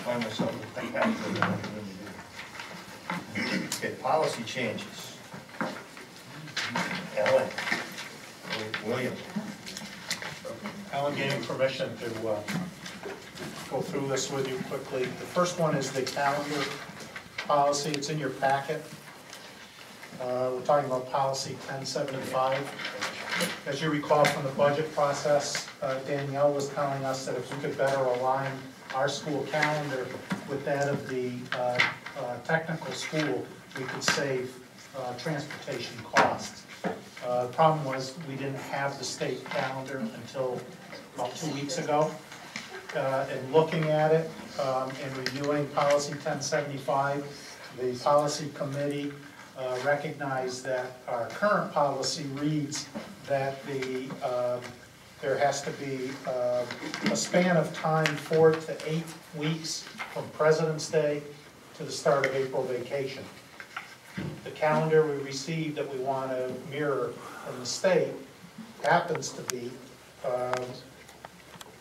find myself with that. Okay, policy changes. Ellen. William. Alan gave me permission to go through this with you quickly. The first one is the calendar policy. It's in your packet. We're talking about policy 1075. As you recall from the budget process, Danielle was telling us that if we could better align our school calendar with that of the technical school, we could save transportation costs. The problem was we didn't have the state calendar until about 2 weeks ago. And looking at it and reviewing policy 1075, the policy committee recognized that our current policy reads that there has to be a span of time 4 to 8 weeks from President's Day to the start of April vacation. The calendar we received that we want to mirror from the state happens to be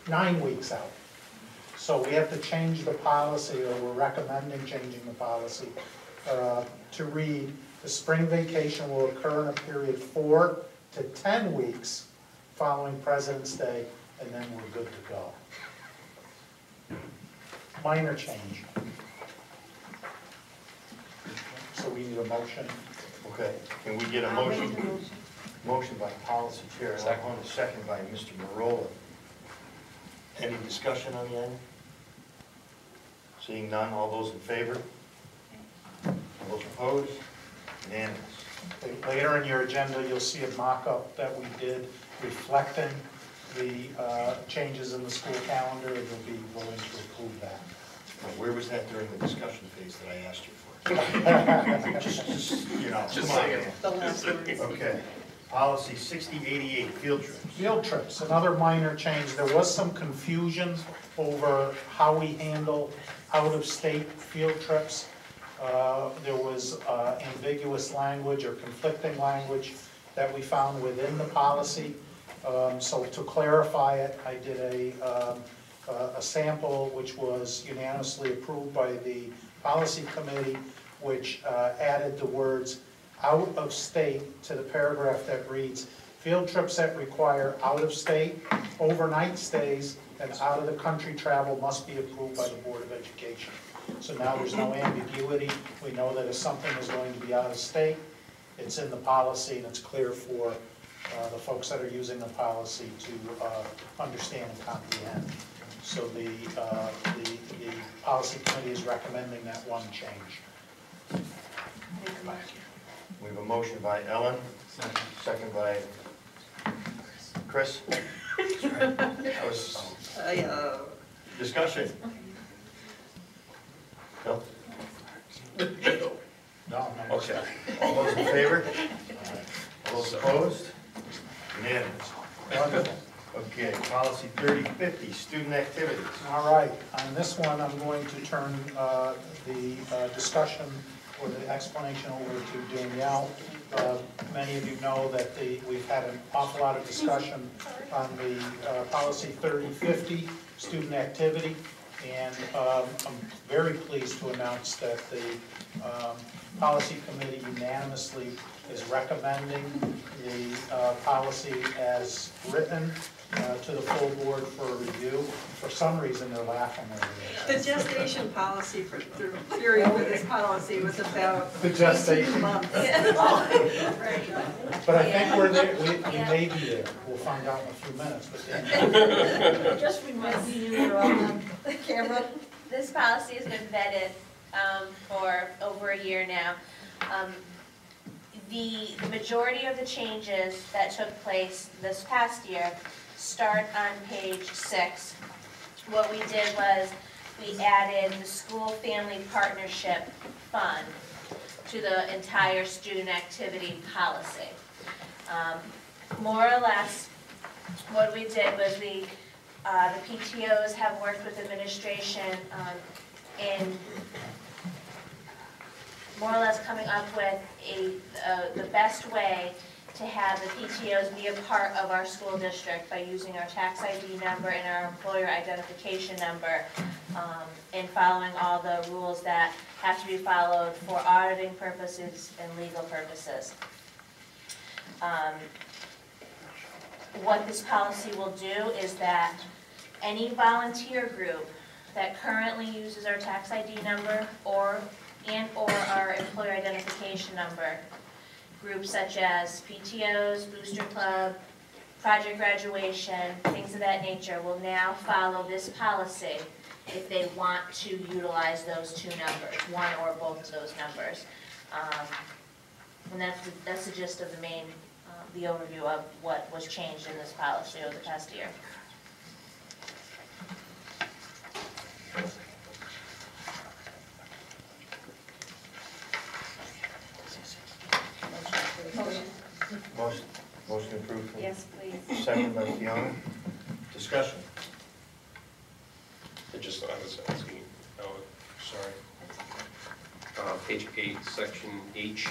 9 weeks out. So we have to change the policy, or we're recommending changing the policy to read the spring vacation will occur in a period 4 to 10 weeks following President's Day, and then we're good to go. Minor change. So we need a motion. Okay, can we get a motion? Motion by policy chair, and I want a second by Mr. Marola. Any discussion on the item? Seeing none, all those in favor? All those opposed? Unanimous. Later in your agenda, you'll see a mock-up that we did reflecting the changes in the school calendar, and you'll be willing to approve that. Well, where was that during the discussion phase that I asked you for? just you know, just come on, saying. man. The last words. Okay. Policy 6088, field trips. Field trips, another minor change. There was some confusion over how we handle out-of-state field trips. There was ambiguous language or conflicting language that we found within the policy. So to clarify it, I did a sample which was unanimously approved by the policy committee, which added the words out of state to the paragraph that reads, field trips that require out of state, overnight stays, and out of the country travel must be approved by the Board of Education. So now there's no ambiguity. We know that if something is going to be out of state, it's in the policy, and it's clear for the folks that are using the policy to understand and comprehend. So the policy committee is recommending that one change. We have a motion by Ellen, second by Chris. That was discussion. No? No. Okay. All those in favor? All those opposed? Unanimous. Wonderful. Okay, policy 3050, student activities. All right, on this one, I'm going to turn the discussion or the explanation over to Danielle. Many of you know that we've had an awful lot of discussion on the policy 3050, student activity, and I'm very pleased to announce that the policy committee unanimously is recommending the policy as written to the full board for a review. For some reason, they're laughing over The gestation policy for the theory for this policy was about the gestation. 18 months. But I think we're there. We may be there. We'll find out in a few minutes. But Just remind me you're on the camera. This policy has been vetted for over a year now. The majority of the changes that took place this past year start on page 6. What we did was we added the school family partnership fund to the entire student activity policy. More or less, what we did was the PTOs have worked with administration in more or less coming up with the best way to have the PTOs be a part of our school district by using our tax ID number and our employer identification number, and following all the rules that have to be followed for auditing purposes and legal purposes. What this policy will do is that any volunteer group that currently uses our tax ID number or our employer identification number, groups such as PTOs, Booster Club, Project Graduation, things of that nature, will now follow this policy if they want to utilize those two numbers, one or both of those numbers. And that's the gist of the overview of what was changed in this policy over the past year. Motion approved. Yes, please. Second by Fiona. Discussion. I was asking, sorry. Page 8, section H.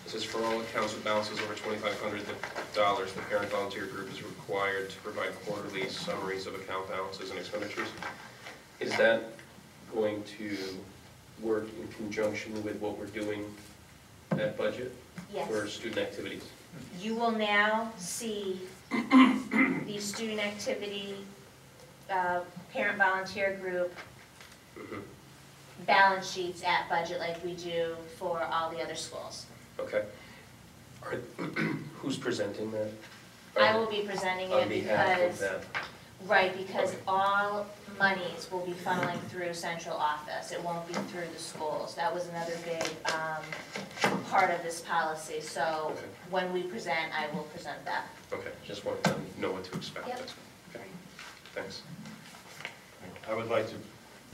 It says, for all accounts with balances over $2,500, the parent volunteer group is required to provide quarterly summaries of account balances and expenditures. Is that going to work in conjunction with what we're doing at budget? Yes. For student activities? You will now see the student activity parent volunteer group balance sheets at budget like we do for all the other schools. Okay. Who's presenting that? I will be presenting On it behalf of because, that. right, because Okay. all monies will be funneling through central office. It won't be through the schools. That was another big part of this policy. So Okay. when we present, I will present that. Okay, just wanted to know what to expect. Yep. Okay, thanks. I would like to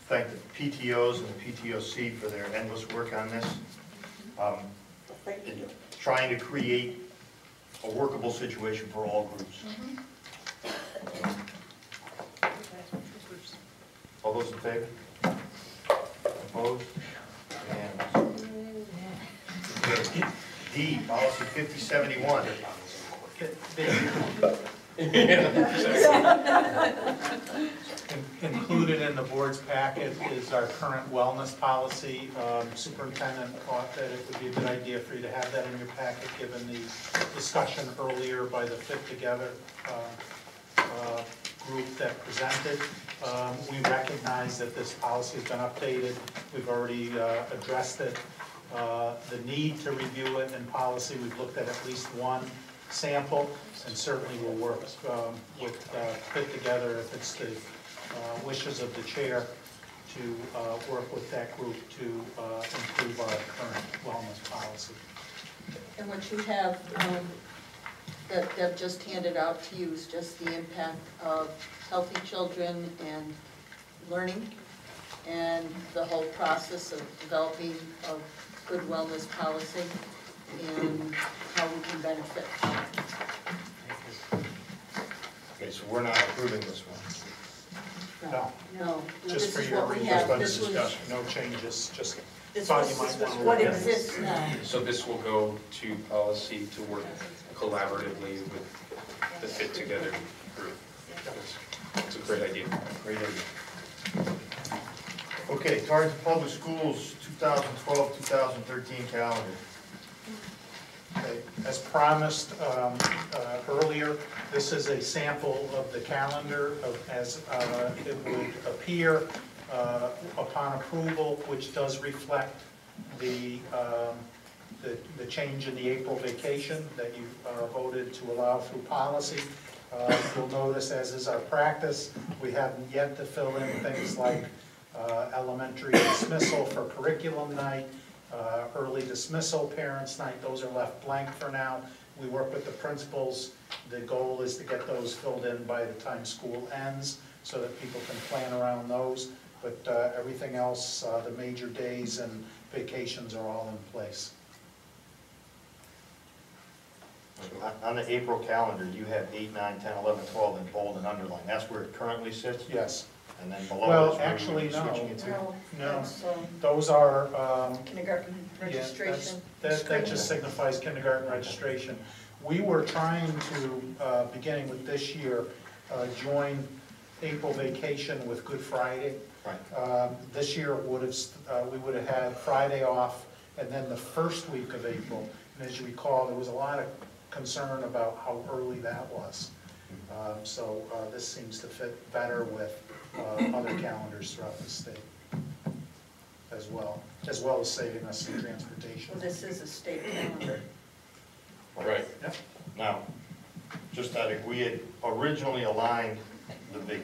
thank the PTOs and the PTOC for their endless work on this. In trying to create a workable situation for all groups. All those in favor? Opposed? Unanimous. D, policy 5071. Included in the board's packet is our current wellness policy. Superintendent thought that it would be a good idea for you to have that in your packet, given the discussion earlier by the Fit Together group that presented. We recognize that this policy has been updated. We've already addressed it. The need to review it in policy, we've looked at least one sample, and certainly we'll work with Fit Together if it's the wishes of the chair to work with that group to improve our current wellness policy. And what you have, that Deb just handed out to you is just the impact of healthy children and learning, and the whole process of developing a good wellness policy and how we can benefit from it. Okay, so we're not approving this one. No, No, just this for is your what we readers, have. but This was, discussion. no changes, just this thought was you might want to what look at it. exists now. So this will go to policy to work collaboratively with the Fit Together group. It's a great idea. Great idea. Okay, Tarleton Public Schools 2012-2013 calendar. Okay, as promised earlier, this is a sample of the calendar as it would appear upon approval, which does reflect the change in the April vacation that you voted to allow through policy. You'll notice, as is our practice, we haven't yet to fill in things like elementary dismissal for curriculum night, early dismissal, parents' night. Those are left blank for now. We work with the principals. The goal is to get those filled in by the time school ends so that people can plan around those. But everything else, the major days and vacations are all in place. On the April calendar, you have 8, 9, 10, 11, 12 in bold and underlined. That's where it currently sits? Yes. And then below Well, is where actually, we're switching no. it to? No, No. that's Those are, kindergarten yeah, registration. that just signifies kindergarten registration. We were trying to, beginning with this year, join April vacation with Good Friday. Right. This year would have, we would have had Friday off, and then the first week of April. And as you recall, there was a lot of concern about how early that was. So this seems to fit better with other calendars throughout the state as well as saving us some transportation. Well, this is a state calendar. Right. Yep. Now, just that we had originally aligned the big,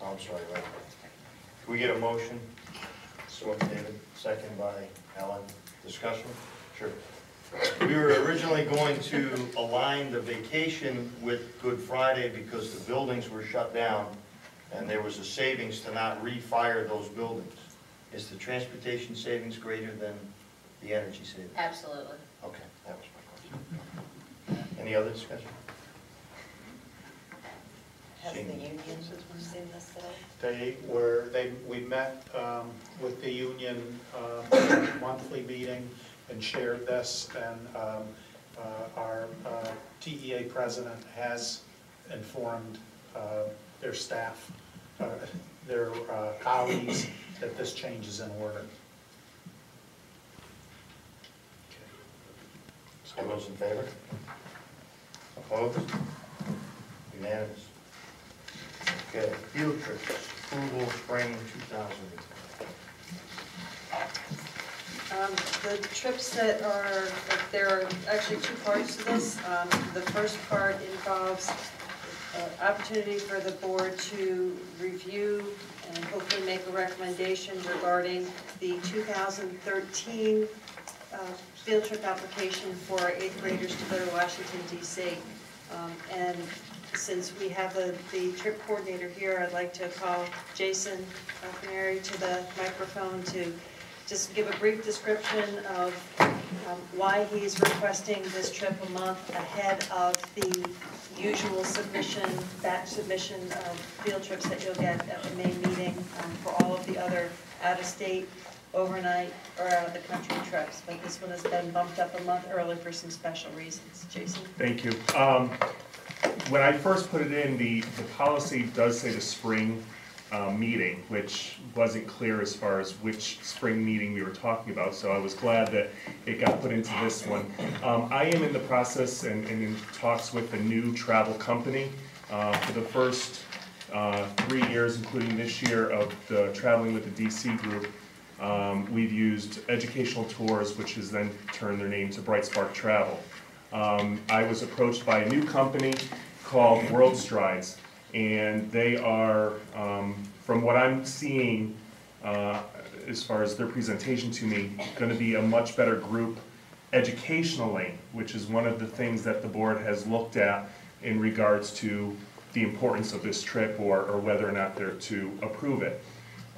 oh, I'm sorry, right. Can we get a motion? So, David, second by Ellen. Discussion? Sure. We were originally going to align the vacation with Good Friday because the buildings were shut down and there was a savings to not refire those buildings. Is the transportation savings greater than the energy savings? Absolutely. Okay, that was my question. Any other discussion? Has the Seeing- union seen this at all? We met with the union monthly meeting and shared this, and our TEA president has informed their staff, their colleagues, that this change is in order. All those in favor? Opposed? Unanimous. Okay, field trips, approval spring 2000. The trips that are, there are actually two parts to this. The first part involves opportunity for the board to review and hopefully make a recommendation regarding the 2013 field trip application for our 8th graders to go to Washington, D.C. And since we have the trip coordinator here, I'd like to call Jason Falconeri to the microphone to just give a brief description of why he's requesting this trip a month ahead of the usual submission, batch submission of field trips that you'll get at the May meeting for all of the other out-of-state, overnight, or out-of-the-country trips. But this one has been bumped up a month early for some special reasons. Jason? Thank you. When I first put it in, the policy does say the spring meeting, which wasn't clear as far as which spring meeting we were talking about, so I was glad that it got put into this one. I am in the process and in talks with a new travel company for the first 3 years, including this year, of the traveling with the DC group. We've used Educational Tours, which has then turned their name to Bright Spark Travel. I was approached by a new company called World Strides, and they are, from what I'm seeing as far as their presentation to me, going to be a much better group educationally, which is one of the things that the board has looked at in regards to the importance of this trip or whether or not they're to approve it.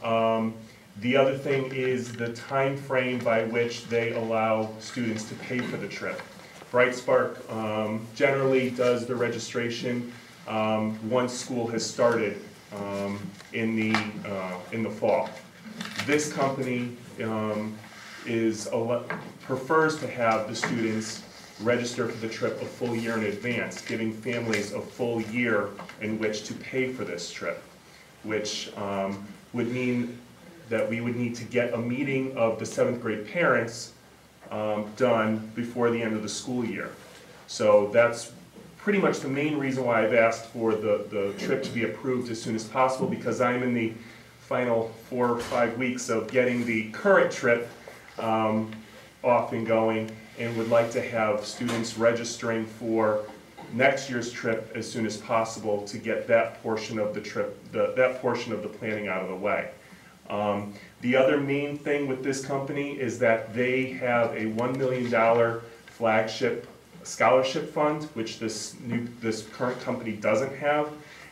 The other thing is the time frame by which they allow students to pay for the trip. Bright Spark generally does the registration once school has started in the fall. This company prefers to have the students register for the trip a full year in advance, giving families a full year in which to pay for this trip, which would mean that we would need to get a meeting of the 7th grade parents done before the end of the school year. So that's pretty much the main reason why I've asked for the trip to be approved as soon as possible, because I'm in the final 4 or 5 weeks of getting the current trip off and going, and would like to have students registering for next year's trip as soon as possible to get that portion of the trip, that portion of the planning out of the way. The other main thing with this company is that they have a $1 million flagship scholarship fund, which this current company doesn't have,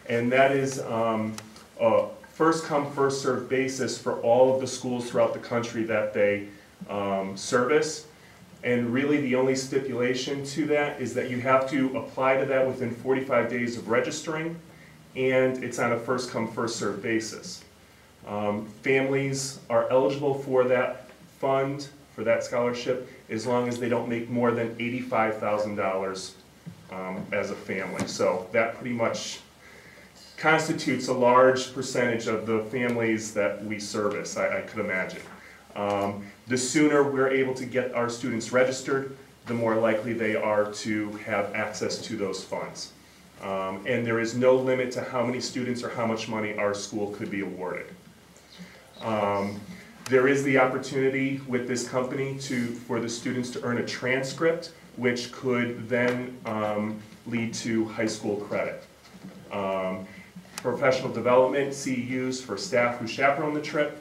and that is a first come, first served basis for all of the schools throughout the country that they service. And really the only stipulation to that is that you have to apply to that within 45 days of registering, and it's on a first-come, first-served basis. Families are eligible for that fund, for that scholarship, as long as they don't make more than $85,000 as a family. So that pretty much constitutes a large percentage of the families that we service, I could imagine. The sooner we're able to get our students registered, the more likely they are to have access to those funds. And there is no limit to how many students or how much money our school could be awarded. There is the opportunity with this company for the students to earn a transcript, which could then lead to high school credit. Professional development CEUs for staff who chaperone the trip,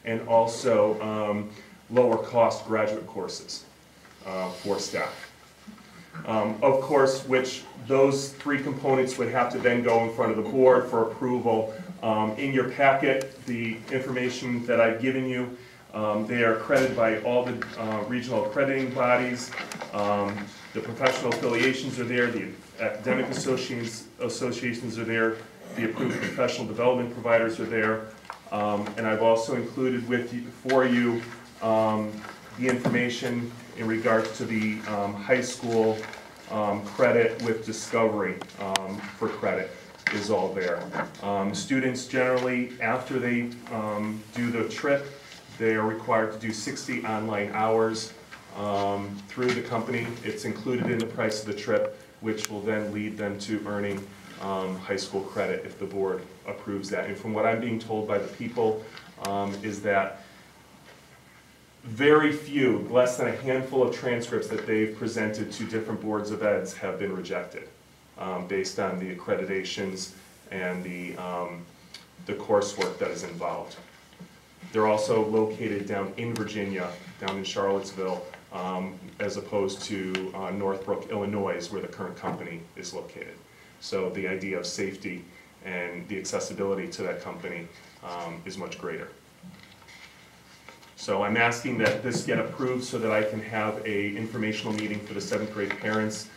and also lower cost graduate courses for staff. Of course, which those three components would have to then go in front of the board for approval. In your packet, the information that I've given you, they are accredited by all the regional accrediting bodies. The professional affiliations are there, the academic associations are there, the approved professional development providers are there. And I've also included for you the information in regards to the high school credit with Discovery for credit is all there. Students generally, after they do the trip, they are required to do 60 online hours through the company. It's included in the price of the trip, which will then lead them to earning high school credit if the board approves that. And from what I'm being told by the people is that very few, less than a handful of transcripts that they've presented to different boards of eds have been rejected based on the accreditations and the coursework that is involved. They're also located down in Virginia, down in Charlottesville, as opposed to Northbrook, Illinois, where the current company is located. So the idea of safety and the accessibility to that company is much greater. So I'm asking that this get approved so that I can have an informational meeting for the 7th grade parents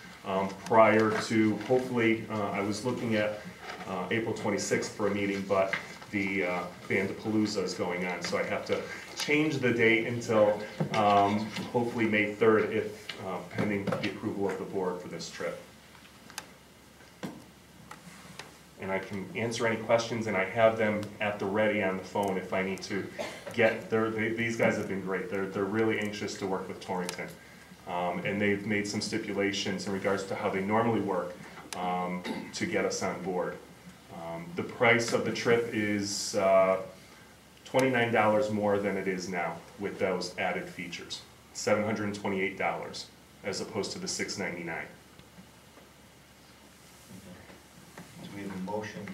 prior to, hopefully, I was looking at April 26th for a meeting, but the Bandapalooza is going on, so I have to change the date until hopefully May 3rd, if pending the approval of the board for this trip. And I can answer any questions, and I have them at the ready on the phone if I need to get. These guys have been great. They're really anxious to work with Torrington, and they've made some stipulations in regards to how they normally work to get us on board. The price of the trip is $29 more than it is now with those added features. $728 as opposed to the $699. Do we have a motion?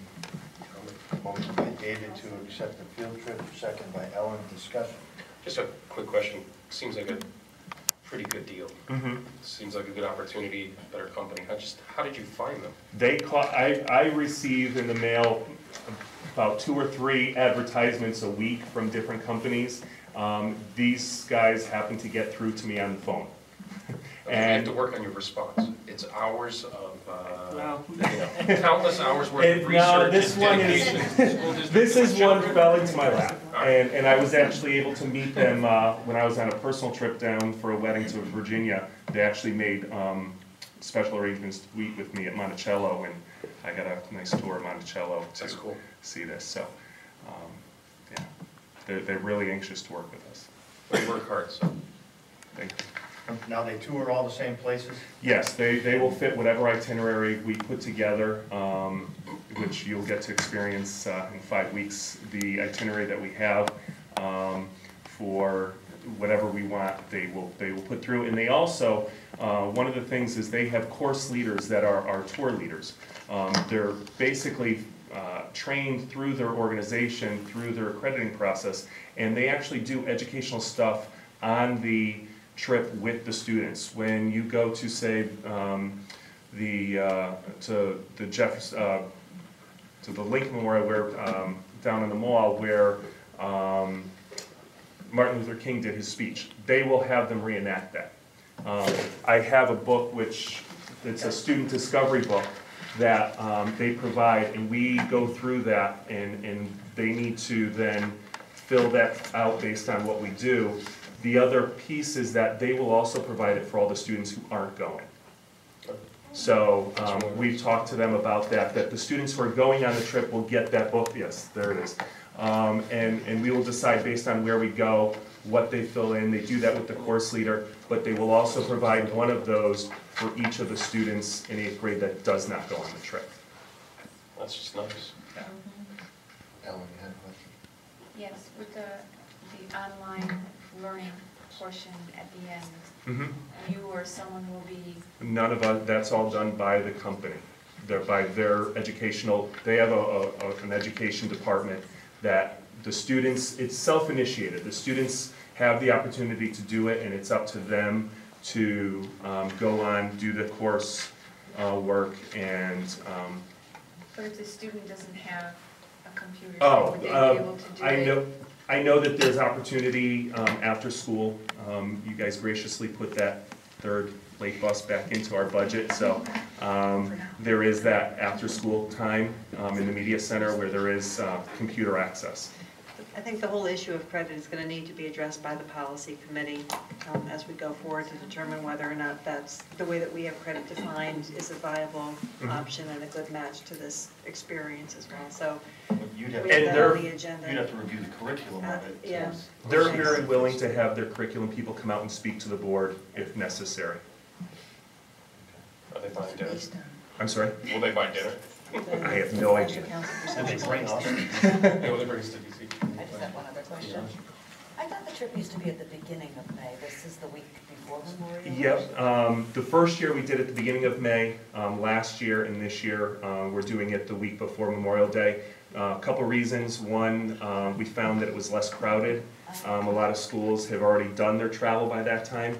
Motion by David to accept the field trip, second by Ellen. Discussion. Just a quick question. Seems like a pretty good deal. Mm-hmm. Seems like a good opportunity, better company. How did you find them? I receive in the mail about 2 or 3 advertisements a week from different companies. These guys happen to get through to me on the phone. You have to work on your response. It's hours of, countless hours worth of research. This and one dedication. is, this is one fell into my lap. And I was actually able to meet them when I was on a personal trip down for a wedding to Virginia. They actually made special arrangements to meet with me at Monticello, and I got a nice tour of Monticello to see this. So, yeah, they're really anxious to work with us. They work hard, so. Thank you. Now they tour all the same places? Yes, they will fit whatever itinerary we put together, which you'll get to experience in 5 weeks. The itinerary that we have for whatever we want, they will put through. And they also, one of the things is they have course leaders that are our tour leaders. They're basically trained through their organization, through their accrediting process, and they actually do educational stuff on the trip with the students. When you go to, say, to the Lincoln Memorial, where down in the mall where Martin Luther King did his speech, they will have them reenact that. I have a book it's a student discovery book that they provide, and we go through that, and they need to then fill that out based on what we do. The other piece is that they will also provide it for all the students who aren't going. So we've talked to them about that the students who are going on the trip will get that book. Yes, there it is. And we will decide based on where we go, what they fill in. They do that with the course leader, but they will also provide one of those for each of the students in 8th grade that does not go on the trip. That's just nice. Ellen, you had a question? Yes, with the online learning portion at the end, Mm-hmm. you or someone will be, None of us, that's all done by the company. They're by their educational, they have an education department that the students, it's self-initiated. The students have the opportunity to do it, and it's up to them to go on, do the course work, and but if the student doesn't have a computer, oh, would they be able to do it? I know that there's opportunity after school. You guys graciously put that third late bus back into our budget, so there is that after-school time in the media center where there is computer access. I think the whole issue of credit is going to need to be addressed by the policy committee as we go forward to determine whether or not that's the way that we have credit defined is a viable option and a good match to this experience as well. So You'd have, we have that on the you'd agenda. have to review the curriculum of it. Yeah. They're very willing to have their curriculum people come out and speak to the board if necessary. Are they buying dinner? I'm sorry? Will they buy dinner? I have no idea. Did they bring us? Yeah, will they bring us to DC? I just have one other question. I thought the trip used to be at the beginning of May. This is the week before Memorial Day? Yep, the first year we did it at the beginning of May, last year and this year, we're doing it the week before Memorial Day. A couple reasons. One, we found that it was less crowded. A lot of schools have already done their travel by that time.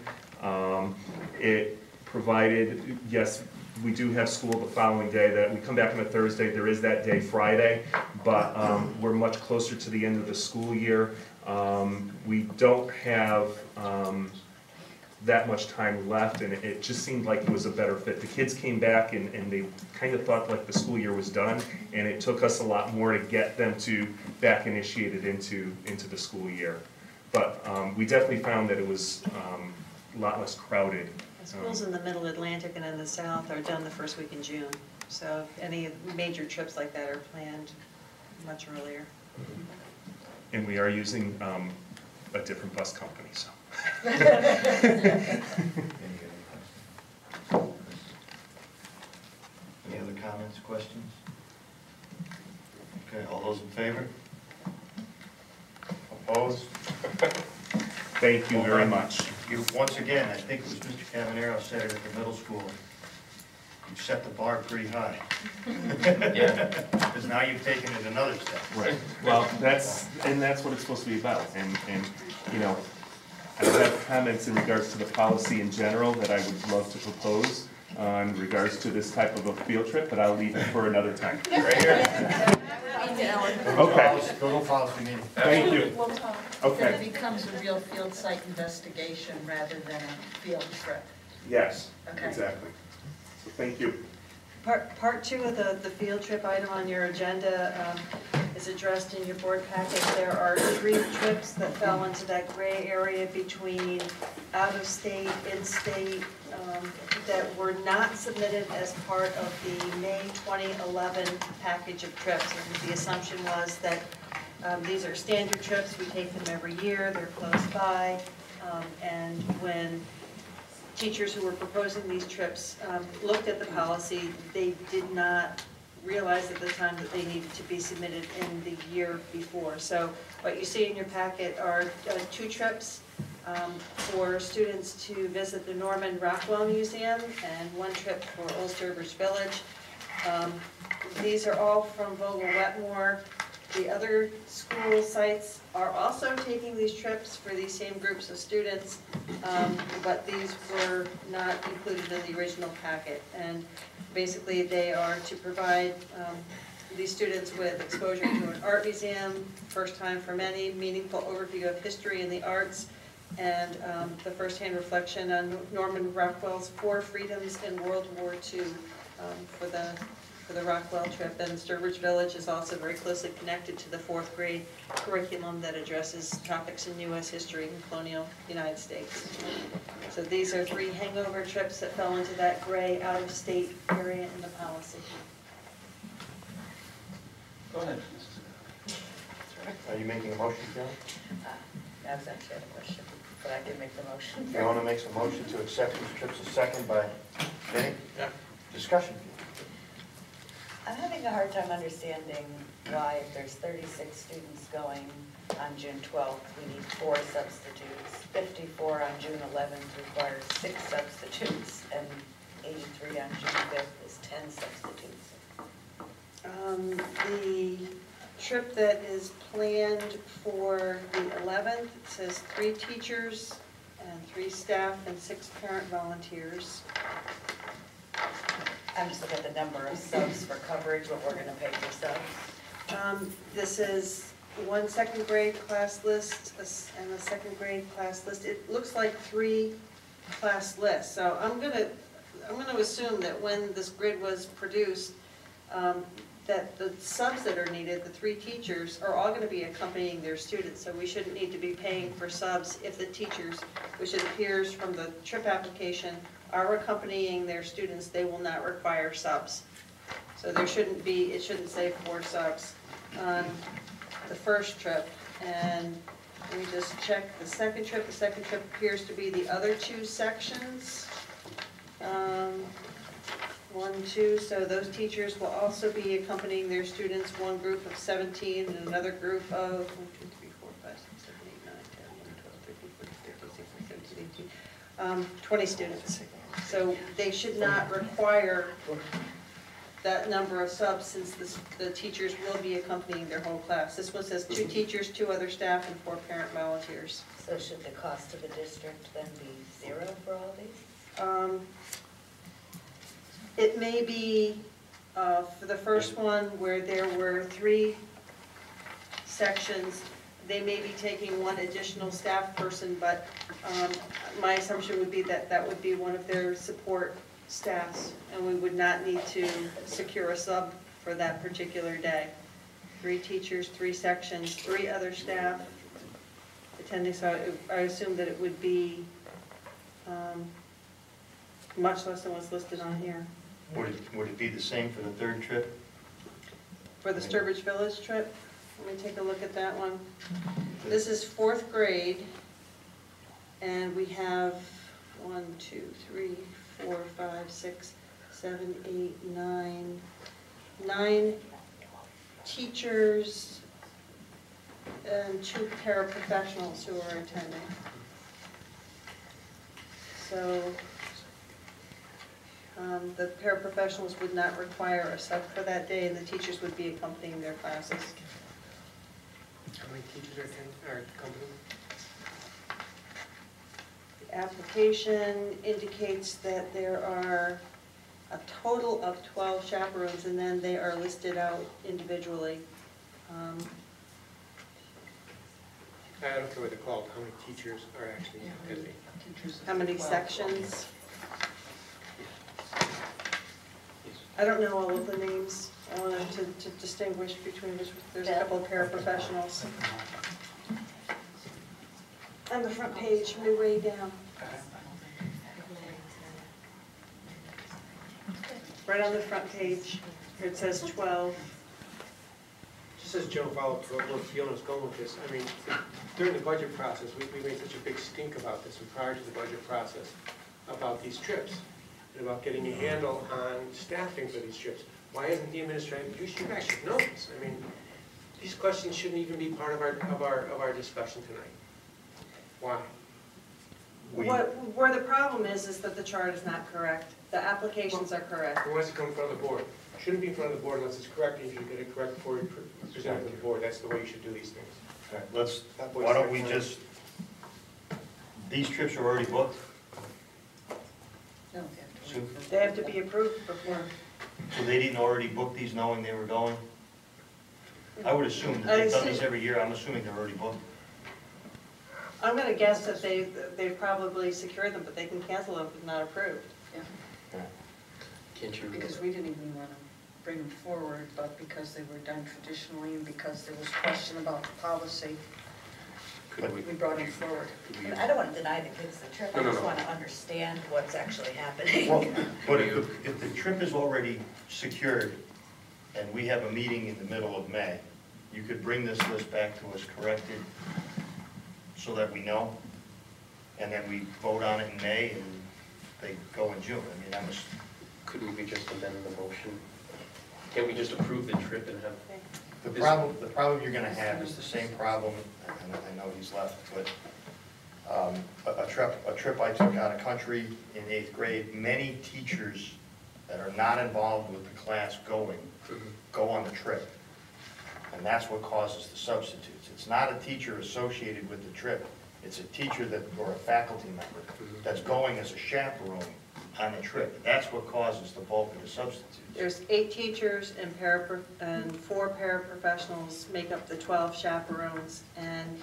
It provided, yes, we do have school the following day, that we come back on a Thursday, there is that day Friday, but we're much closer to the end of the school year. We don't have that much time left, and it just seemed like it was a better fit. The kids came back and they kind of thought like the school year was done, and it took us a lot more to get them to back initiated into the school year. But we definitely found that it was a lot less crowded. The schools in the middle Atlantic and in the south are done the first week in June. So if any major trips like that are planned much earlier. And we are using a different bus company, so. Any other comments, questions? Okay, all those in favor? Opposed? Thank you very much. You, once again, I think it was Mr. Cavanero said it at the middle school, you set the bar pretty high. Yeah. Because now you've taken it another step. Right, well, that's what it's supposed to be about, and you know, I have comments in regards to the policy in general that I would love to propose in regards to this type of a field trip, but I'll leave it for another time. Right here. Okay. Go to policy meeting. Thank you. We'll talk. Okay. It becomes a real field site investigation rather than a field trip. Yes, Okay. exactly. So thank you. Part two of the field trip item on your agenda is addressed in your board packet. There are 3 trips that fell into that gray area between out-of-state, in-state, that were not submitted as part of the May 2011 package of trips. And the assumption was that these are standard trips, we take them every year, they're close by, and when teachers who were proposing these trips looked at the policy, they did not realize at the time that they needed to be submitted in the year before. So what you see in your packet are 2 trips for students to visit the Norman Rockwell Museum and 1 trip for Old Sturbridge Village. These are all from Vogel Wetmore. The other school sites are also taking these trips for these same groups of students, but these were not included in the original packet. And basically they are to provide these students with exposure to an art museum, first time for many, meaningful overview of history and the arts, and the first-hand reflection on Norman Rockwell's 4 freedoms in World War II for the for the Rockwell trip, and Sturbridge Village is also very closely connected to the fourth grade curriculum that addresses topics in U.S. history and colonial United States. So these are 3 hangover trips that fell into that gray out-of-state area in the policy. Go ahead. Are you making a motion, Carol? I was actually had a question, but I can make the motion. Fiona makes a motion to accept these trips, a second by Vinnie. Yeah. Discussion. I'm having a hard time understanding why if there's 36 students going on June 12th, we need 4 substitutes. 54 on June 11th requires 6 substitutes, and 83 on June 5th is 10 substitutes. The trip that is planned for the 11th, it says 3 teachers and 3 staff and 6 parent volunteers. I'm just looking at the number of subs for coverage, what we're gonna pay for subs. This is 1 second grade class list and a second grade class list. It looks like 3 class lists. So I'm gonna assume that when this grid was produced, that the subs that are needed, the 3 teachers, are all gonna be accompanying their students. So we shouldn't need to be paying for subs if the teachers, which it appears from the trip application, are accompanying their students, they will not require subs. So there shouldn't be, it shouldn't say 4 subs on the first trip. And let me just check the second trip. The second trip appears to be the other 2 sections. 1, 2, so those teachers will also be accompanying their students, 1 group of 17 and another group of 1, 2, 3, 4, 5, 6, 7, 8, 9, 10, 11, 12, 13, 14, 15, 16, 17, 18, 20 students. So they should not require that number of subs since the teachers will be accompanying their whole class. This one says 2 teachers, 2 other staff, and 4 parent volunteers. So should the cost to the district then be 0 for all these? It may be, for the first one, where there were 3 sections, they may be taking 1 additional staff person, but my assumption would be that that would be one of their support staffs, and we would not need to secure a sub for that particular day. 3 teachers, 3 sections, 3 other staff attending, so I assume that it would be much less than what's listed on here. Would it be the same for the 3rd trip? For the Sturbridge Village trip, let me take a look at that one. This is 4th grade, and we have 1, 2, 3, 4, 5, 6, 7, 8, 9 teachers and 2 paraprofessionals who are attending. So the paraprofessionals would not require a sub for that day, and the teachers would be accompanying their classes. How many teachers are accompanying? The application indicates that there are a total of 12 chaperones, and then they are listed out individually. I don't care what they're called, how many teachers are actually attending? How many sections? I don't know all of the names. I wanted to distinguish between, there's a couple of paraprofessionals. On the front page, way down. Right on the front page, where it says 12. Just as Joe followed through where Fiona's going with this, I mean, during the budget process, we made such a big stink about this, and prior to the budget process, about these trips, and about getting a handle on staffing for these trips. Why isn't the administrative, you guys should know this. I mean, these questions shouldn't even be part of our discussion tonight. Why? Where the problem is that the chart is not correct. The applications are correct. Why does it come in front of the board? Shouldn't be in front of the board unless it's correct, and you should get it correct before you present it to the board. That's the way you should do these things. All right, why don't we just, these trips are already booked? No, Sue? They have to be approved before. So they didn't already book these knowing they were going? I would assume that they've done this every year, I'm assuming they're already booked. I'm gonna guess that they've probably secured them, but they can cancel them if not approved. Can't you? Because we didn't even run them. bring them forward, but because they were done traditionally and because there was question about the policy, Could we, we brought them forward. I mean, I don't want to deny the kids the trip, I No, no, just no. want to understand what's actually happening. Well, but if the trip is already secured and we have a meeting in the middle of May, you could bring this list back to us corrected so that we know, and then we vote on it in May and they go in June. I mean, that was, couldn't we just amend the motion? Can't we just approve the trip and have? the problem you're gonna have is the same problem, and I know he's left, but a trip I took out of country in 8th grade, many teachers that are not involved with the class go on the trip. And that's what causes the substitutes. It's not a teacher associated with the trip. It's a teacher that, or a faculty member that's going as a chaperone on the trip. That's what causes the bulk of the substitutes. There's 8 teachers and 4 paraprofessionals make up the 12 chaperones, and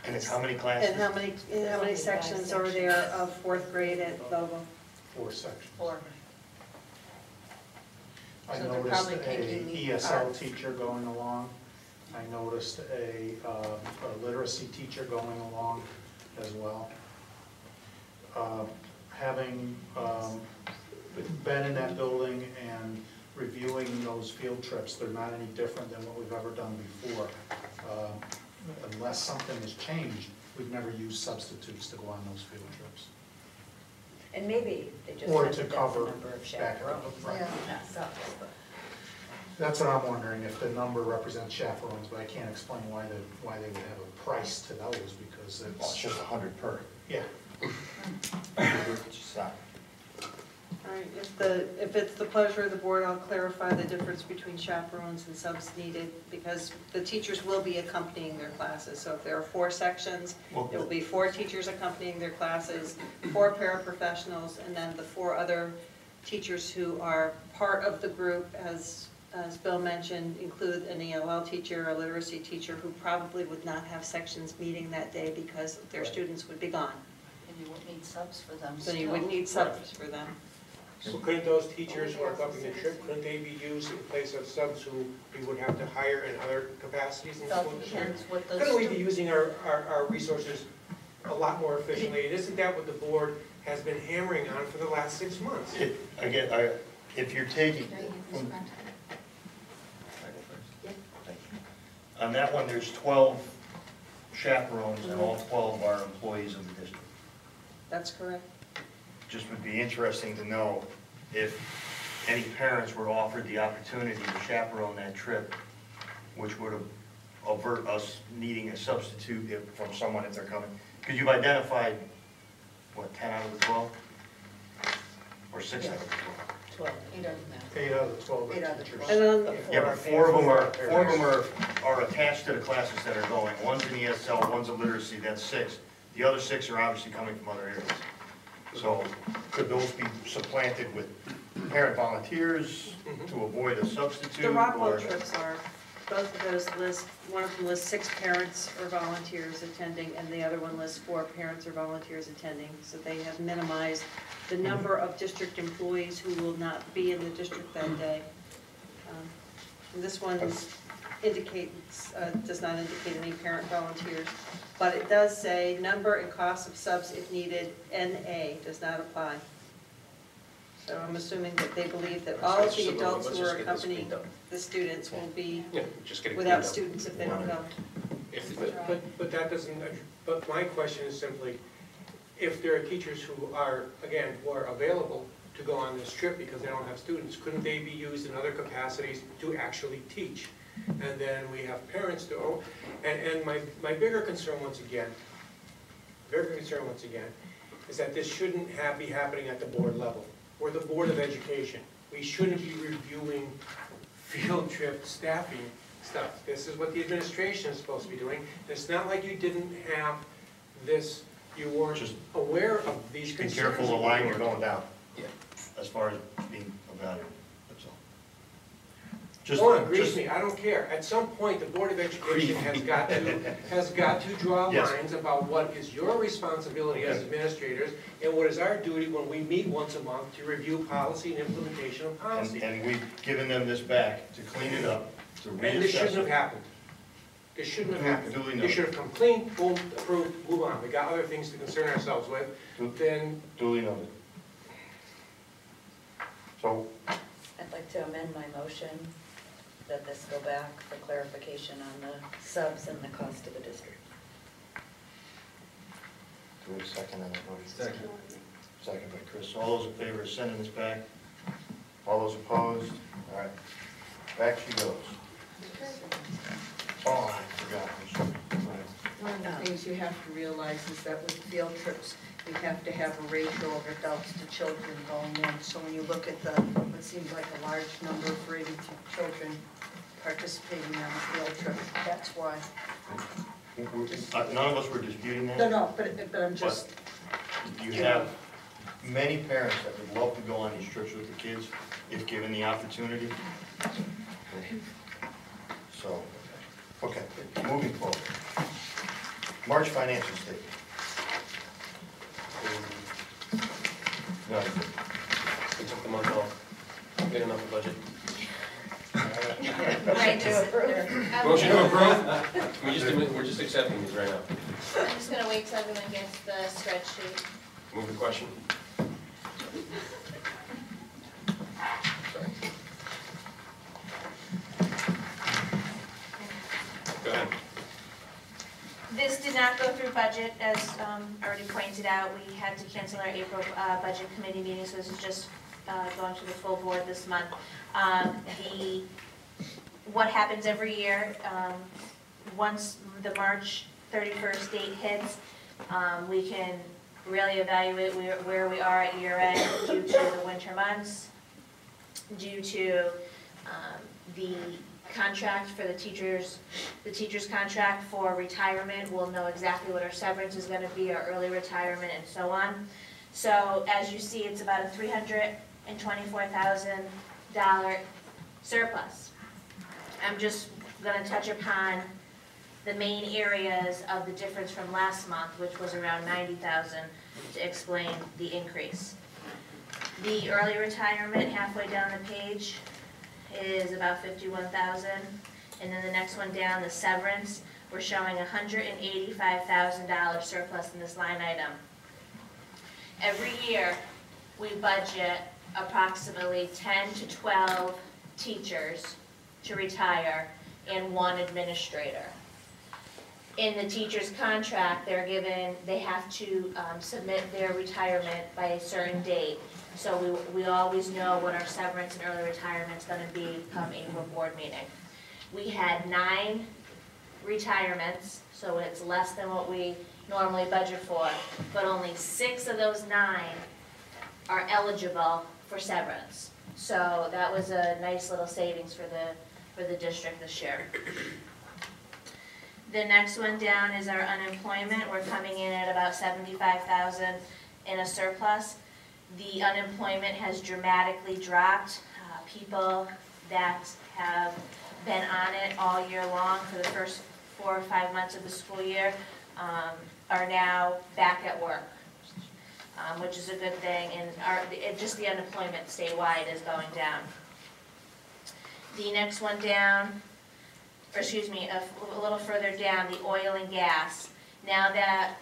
And it's how many classes? how many sections are there of 4th grade at Lobo? 4 sections. 4. I So they're noticed probably taking a the ESL arts. teacher going along. I noticed a literacy teacher going along as well. Having been in that building and reviewing those field trips, they're not any different than what we've ever done before. Unless something has changed, we've never used substitutes to go on those field trips. And maybe they just Or have to a cover number of back chaperones, up front. not subs, but. That's what I'm wondering, if the number represents chaperones, but I can't explain why they would have a price to those, because Well, it's it's, just 100 per. yeah. It's just not. All right, if it's the pleasure of the board, I'll clarify the difference between chaperones and subs needed, because the teachers will be accompanying their classes. So if there are 4 sections, there will be 4 teachers accompanying their classes, 4 paraprofessionals, and then the 4 other teachers who are part of the group, as Bill mentioned, include an ELL teacher, a literacy teacher, who probably would not have sections meeting that day because their students would be gone. And you wouldn't need subs for them So you still. wouldn't need subs for them. So couldn't those teachers who are covering the trip, couldn't they be used in place of subs who we would have to hire in other capacities in the That school district? depends what the Couldn't we be stu- using our resources a lot more efficiently? And isn't that what the board has been hammering on for the last 6 months? Again, if you're taking, Can I use this one? on that one, there's 12 chaperones and all 12 are employees of the district. That's correct. Just would be interesting to know if any parents were offered the opportunity to chaperone that trip, which would avert us needing a substitute from someone if they're coming. Because you've identified, what, 10 out of the 12? Or 6 out of the 12? 12, 8 of them. 8 out of the 12 8 out of the teachers. 12. And then, Yeah, but 4 of them are attached to the classes that are going. One's in ESL, one's a literacy, that's 6. The other 6 are obviously coming from other areas. So could those be supplanted with parent volunteers to avoid a substitute? the Rockwell or- trips are, both of those list, one of them lists 6 parents or volunteers attending, and the other one lists 4 parents or volunteers attending. So they have minimized the number of district employees who will not be in the district that day. And this one indicates, does not indicate any parent volunteers, but it does say number and cost of subs if needed, NA does not apply. So I'm assuming that they believe that all of the adults who are accompanying the students will be Yeah, just get it cleaned without up. students if they don't go. If- But that doesn't, but my question is simply, if there are teachers who are, again, who are available to go on this trip because they don't have students, couldn't they be used in other capacities to actually teach? And then we have parents to, and my bigger concern once again, is that this shouldn't be happening at the board level, or the Board of Education. We shouldn't be reviewing field trip staffing stuff. This is what the administration is supposed to be doing. It's not like you didn't have this, you weren't Just aware of these Just be concerns. careful the line you're going down Yeah. as far as being evaluated, that's all. Just- Hold on, agree just- with me, I don't care. At some point, the Board of Education has got to draw Yes. lines about what is your responsibility as Okay. administrators and what is our duty when we meet once a month to review policy and implementation of And, policy. and we've given them this back to clean it up, to And this shouldn't reassess have it. happened. This shouldn't have happened. Duly They noted. should have come clean, boom, approved, move on. We got other things to concern ourselves with, then Duly noted. So, I'd like to amend my motion that this go back for clarification on the subs and the cost to the district. do we have a second on that motion? Second by Chris. All those in favor of sending this back? All those opposed? All right. Back she goes. Oh, I forgot. One of the things you have to realize is that with field trips, we have to have a ratio of adults to children going in. So when you look at the, what seems like a large number of 82 children participating on a field trip, that's why. None of us were disputing that. No, but I'm just, You have many parents that would love to go on these trips with the kids if given the opportunity. So, okay, moving forward. March financial statement. No, We took the month off. We had enough of budget. Right, To approve. Motion to approve? We're just accepting these right now. I'm just gonna wait till everyone gets the spreadsheet. Move the question. Sorry. Go ahead. This did not go through budget, as already pointed out. We had to cancel our April budget committee meeting, so this is just going to the full board this month. What happens every year, once the March 31st date hits, we can really evaluate where we are at year end due to the winter months, due to the contract for the teachers' contract for retirement. We'll know exactly what our severance is going to be, our early retirement, and so on. So as you see, it's about a $324,000 surplus. I'm just going to touch upon the main areas of the difference from last month, which was around $90,000, to explain the increase. The early retirement, halfway down the page, is about $51,000. And then the next one down, the severance, we're showing $185,000 surplus in this line item. Every year, we budget approximately 10 to 12 teachers to retire and 1 administrator. In the teacher's contract, they have to submit their retirement by a certain date. So we always know what our severance and early retirement is going to be come April board meeting. We had 9 retirements, so it's less than what we normally budget for, but only 6 of those 9 are eligible for severance. So that was a nice little savings for the district this year. The next one down is our unemployment. We're coming in at about $75,000 in a surplus. The unemployment has dramatically dropped. People that have been on it all year long for the first 4 or 5 months of the school year are now back at work, which is a good thing. And just the unemployment statewide is going down. The next one down, or excuse me, a little further down, the oil and gas. Now that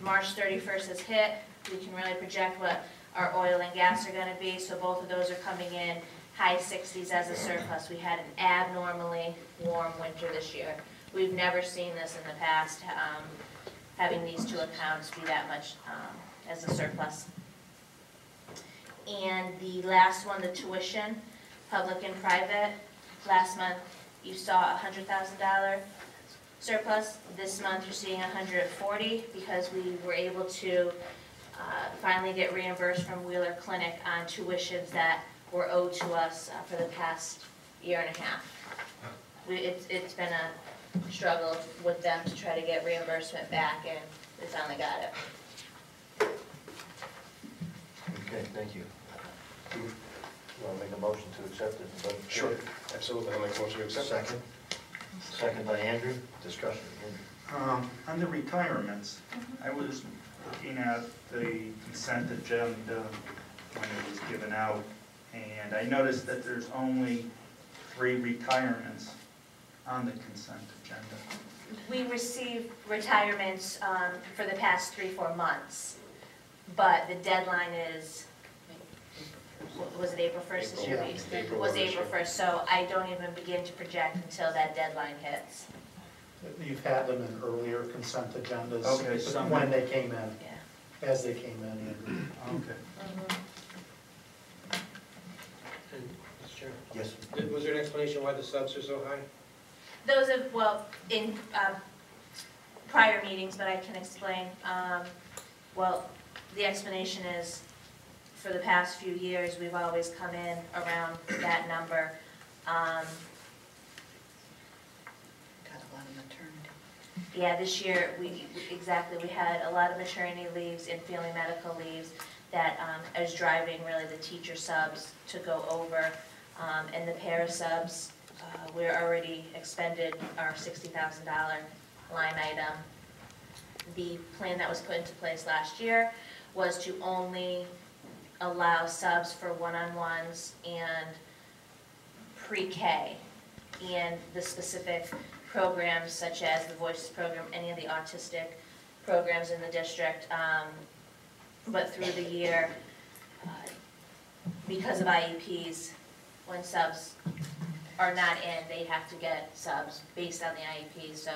March 31st has hit, we can really project what our oil and gas are going to be, so both of those are coming in high 60s as a surplus. We had an abnormally warm winter this year. We've never seen this in the past, having these 2 accounts be that much as a surplus. And the last one, the tuition, public and private. Last month, you saw a $100,000 surplus. This month, you're seeing $140,000 because we were able to finally get reimbursed from Wheeler Clinic on tuitions that were owed to us for the past year and a half. It's been a struggle with them to try to get reimbursement back, and we finally got it. okay, thank you. Want to make a motion to accept it? But- Sure. Absolutely, I'll make a motion to accept. Second. Second by Andrew. Discussion. Andrew. On the retirements, I was looking at the consent agenda when it was given out, and I noticed that there's only 3 retirements on the consent agenda. We received retirements for the past 3-4 months, but the deadline is, was it April 1st this year? April. Was April 1st, so I don't even begin to project until that deadline hits. You've had them in earlier consent agendas. Okay, some- When they came in, Yeah. as they came in, Andrew. Okay. And, Mr. Chairman, Yes. was there an explanation why the subs are so high? Those have, well, in prior meetings, but I can explain. Well, the explanation is, for the past few years, we've always come in around that number. Got a lot of maternity. Yeah, this year, we had a lot of maternity leaves and family medical leaves that is driving really the teacher subs to go over. And the para subs, we're already expended our $60,000 line item. The plan that was put into place last year was to only allow subs for one-on-ones and pre-K, and the specific programs such as the Voices program, any of the autistic programs in the district. But through the year, because of IEPs, when subs are not in, they have to get subs based on the IEP. So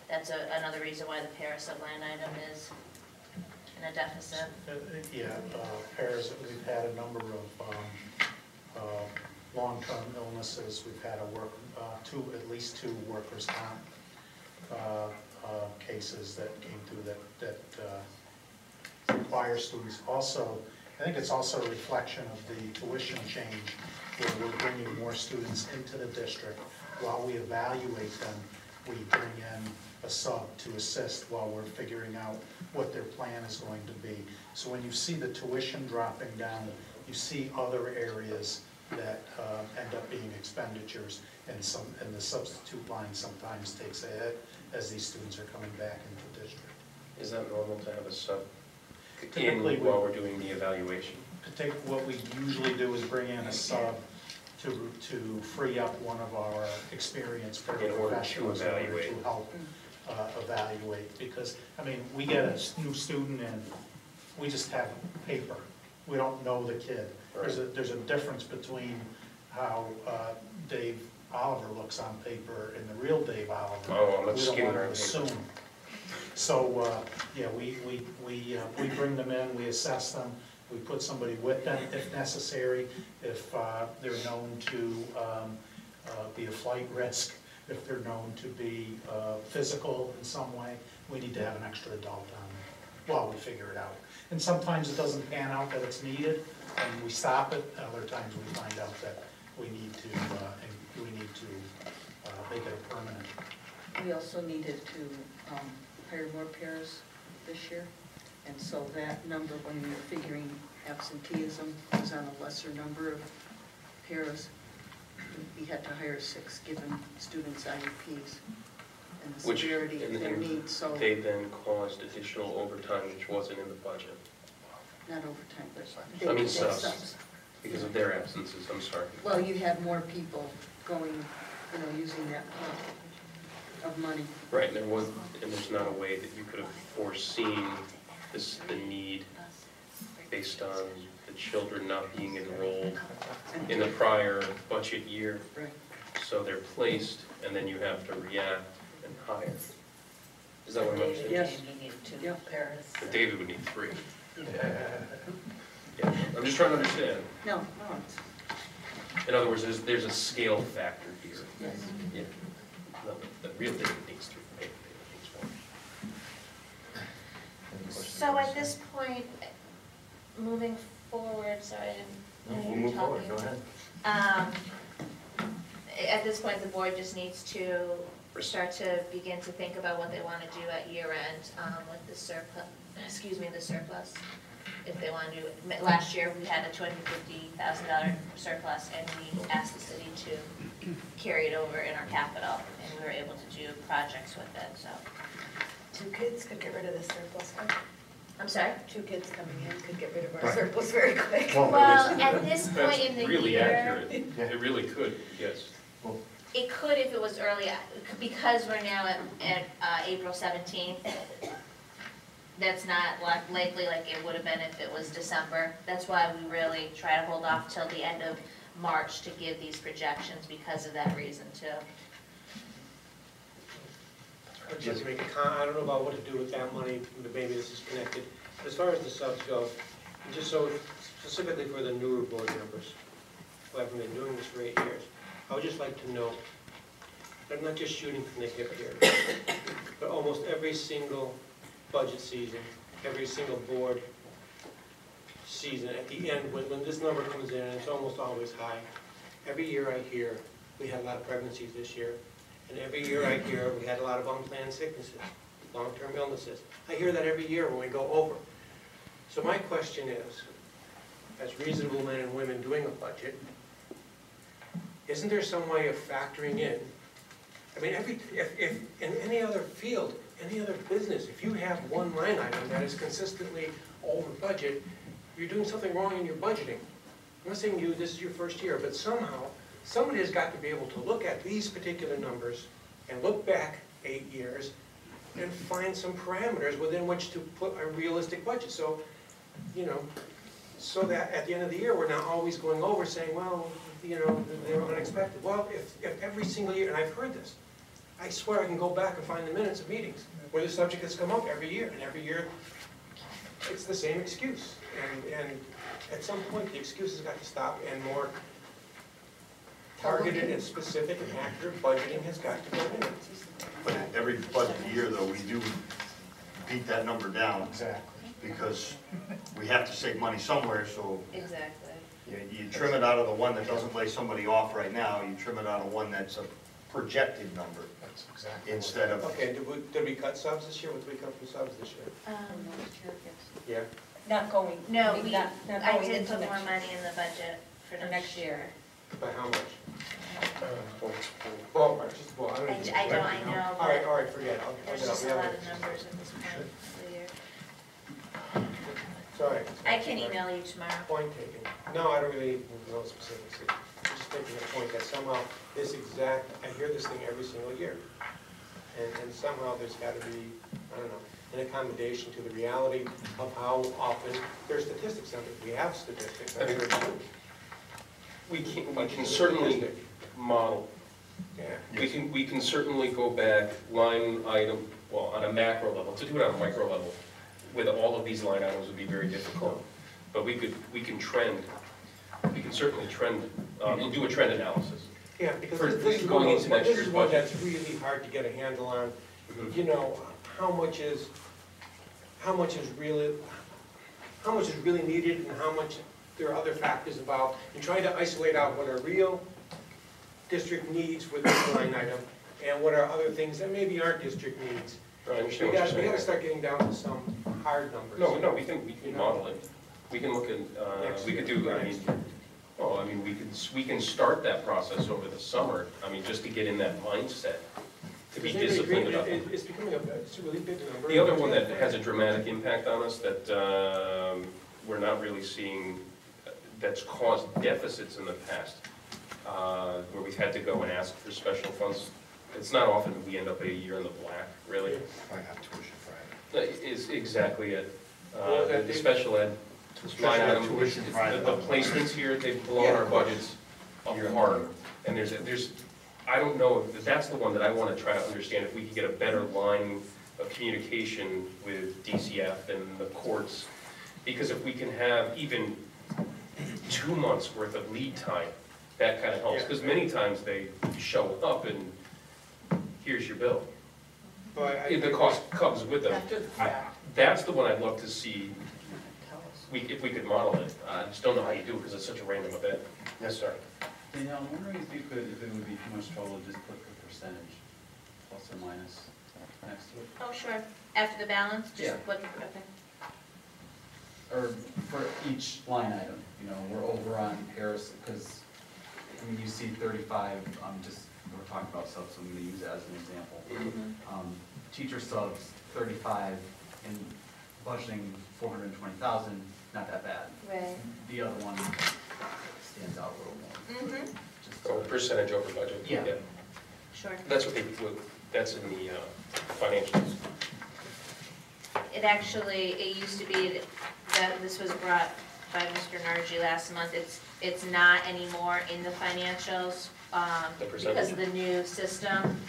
that's another reason why the para sub line item is in a deficit. Yeah, pairs, we've had a number of long-term illnesses. We've had at least two workers' comp cases that came through that require students. Also, I think it's also a reflection of the tuition change, where we're bringing more students into the district. While we evaluate them, we bring in a sub to assist while we're figuring out what their plan is going to be. So when you see the tuition dropping down, you see other areas that end up being expenditures, and the substitute line sometimes takes a hit as these students are coming back into the district. Is that normal to have a sub Typically, in while we're doing the evaluation? What we usually do is bring in a sub to free up one of our experienced paraprofessionals in order to help evaluate. Because, I mean, we get a new student and we just have paper. We don't know the kid. There's a difference between how Dave Oliver looks on paper and the real Dave Oliver. Oh, I'm not We don't skimming want to around paper. assume. So, yeah, we bring them in, we assess them, we put somebody with them if necessary, if they're known to be a flight risk, if they're known to be physical in some way, we need to have an extra adult on there while we figure it out. And sometimes it doesn't pan out that it's needed, and we stop it, and other times we find out that we need to make it a permanent. We also needed to hire more pairs this year, and so that number, when we were figuring absenteeism, was on a lesser number of pairs. We had to hire 6 given students IEPs and the severity of their needs, so They then caused additional overtime, which wasn't in the budget, not overtime, but I mean they subs. Because of their absences, I'm sorry. Well, you had more people going, using that pot of money. Right, and there's not a way that you could have foreseen the need based on the children not being enrolled in the prior budget year. Right. So they're placed, and then you have to react and hire. Is that what I'm understanding? Yes. He needed 2 Yeah. pairs. But David would need 3. Yeah, I'm just trying to understand. No, it's, In other words, there's a scale factor here. yes. Yeah. No, the real David needs 3, David needs 1. So at this point, moving forward, sorry, I didn't know you We'll were move forward, talking. go ahead. At this point, the board just needs to start to begin to think about what they want to do at year end with the surplus, the surplus. If they want to do, last year we had a $250,000 surplus and we asked the city to carry it over in our capital and we were able to do projects with it, so. 2 kids could get rid of the surplus quick. I'm sorry? 2 kids coming in could get rid of our surplus very quick. Well, at this point in the That's really year, accurate. It really could, yes. it could if it was early, because we're now at April 17th. That's not likely like it would have been if it was December. That's why we really try to hold off till the end of March to give these projections because of that reason too. I'd just make a comment, I don't know about what to do with that money, maybe this is connected. As far as the subs go, just so specifically for the newer board members who haven't been doing this for 8 years, I would just like to know, I'm not just shooting from the hip here, but almost every single budget season, every single board season, at the end, when this number comes in, it's almost always high. Every year I hear, we had a lot of pregnancies this year, and every year I hear we had a lot of unplanned sicknesses, long-term illnesses. I hear that every year when we go over. So my question is, as reasonable men and women doing a budget, isn't there some way of factoring in? I mean, if in any other field, any other business, if you have one line item that is consistently over budget, you're doing something wrong in your budgeting. I'm not saying this is your first year, but somehow, somebody has got to be able to look at these particular numbers and look back 8 years and find some parameters within which to put a realistic budget. So, you know, so that at the end of the year, we're not always going over saying, well, you know, they're unexpected. Well, if every single year, and I've heard this, I swear I can go back and find the minutes of meetings where the subject has come up every year, and every year it's the same excuse. And at some point, the excuses got to stop, and more targeted and specific and accurate budgeting has got to go in. But every budget year, though, we do beat that number down. Exactly. Because we have to save money somewhere, so Exactly. you trim it out of the one that doesn't lay somebody off right now, you trim it out of one that's a projected number That's exactly. instead of, Okay, did we cut subs this year? What did we cut from subs this year? Yeah? Not going. No, I mean, not I going did into put more next year. money in the budget for next year. By how much? Ballpark, just ball. I know, All right, but all right, forget it. I'll there's get out. just We a have lot it. of numbers at this point of the year. Sorry. I can email you tomorrow. Point taken. No, I don't really need to know specifics. I'm just making a point that somehow this exact, I hear this thing every single year. And somehow there's got to be, I don't know, an accommodation to the reality of how often, there's statistics on it. We have statistics. I think we can certainly model. Yeah. We can certainly go back line item, well, on a macro level. To do it on a micro level with all of these line items would be very difficult. But we can trend. We can certainly trend. We'll do a trend analysis. Yeah, because For this is going one, into next this year's is one budget. that's really hard to get a handle on. You know, how much is really needed and how much there are other factors involved. And trying to isolate out what are real district needs for this line item and what are other things that maybe aren't district needs. I We understand what you're gotta saying. start getting down to some hard numbers. No, we can model it. We can look at, we could do, we can start that process over the summer, just to get in that mindset, to be Does anybody disciplined agree? about it. It's becoming it's a really big number. The other one that has a dramatic impact on us that we're not really seeing, that's caused deficits in the past, where we've had to go and ask for special funds. It's not often we end up a year in the black, really. I have tuition Friday. Is exactly it. Well, that The big- special ed line item, Tuition Friday. the placements here, they've blown our budgets apart. And there's, I don't know, if that's the one that I want to try to understand, if we could get a better line of communication with DCF and the courts. Because if we can have even 2 months worth of lead time, that kind of helps. Yeah. Because many times they show up and here's your bill. Well, The cost comes with them. That's the one I'd love to see, if we could model it. I just don't know how you do it because it's such a random event. Yes, sir. Danielle, I'm wondering if it would be too much trouble to just put the percentage plus or minus next to it. Oh, sure. After the balance? Just Yeah. what, okay. Or for each line item, you know, we're over on Harris, because, I mean, you see 35, we're talking about subs, so I'm gonna use it as an example. Teacher subs, 35, and budgeting 420,000, not that bad. Right. The other one stands out a little more. Mm-hmm. Just, Oh, percentage over budget? Yeah. Sure. That's what that's in the financials. It actually, it used to be that this was brought by Mr. Nargi last month. It's not anymore in the financials, The because percentage? of the new system.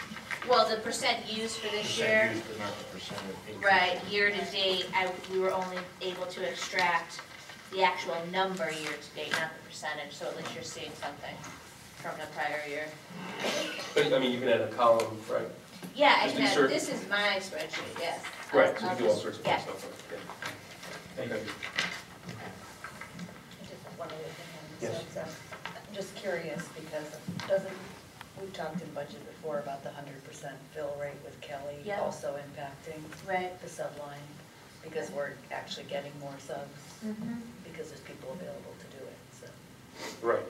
Well, the percent used for this year, Percent used, but not the percent of increase. right, year to date, we were only able to extract the actual number year to date, not the percentage, so at least you're seeing something from the prior year. But, I mean, you can add a column, right? Yeah, I Just can, insert- this is my spreadsheet, yes. Right, so I'll you do all just- sorts of yeah. fun stuff with it. thank Okay. you. Just one other thing on the Yes. subs. I'm just curious because we've talked in budget before about the 100% fill rate with Kelly Yeah. also impacting Right. the sub line because we're actually getting more subs Mhm. because there's people available to do it, so. Right.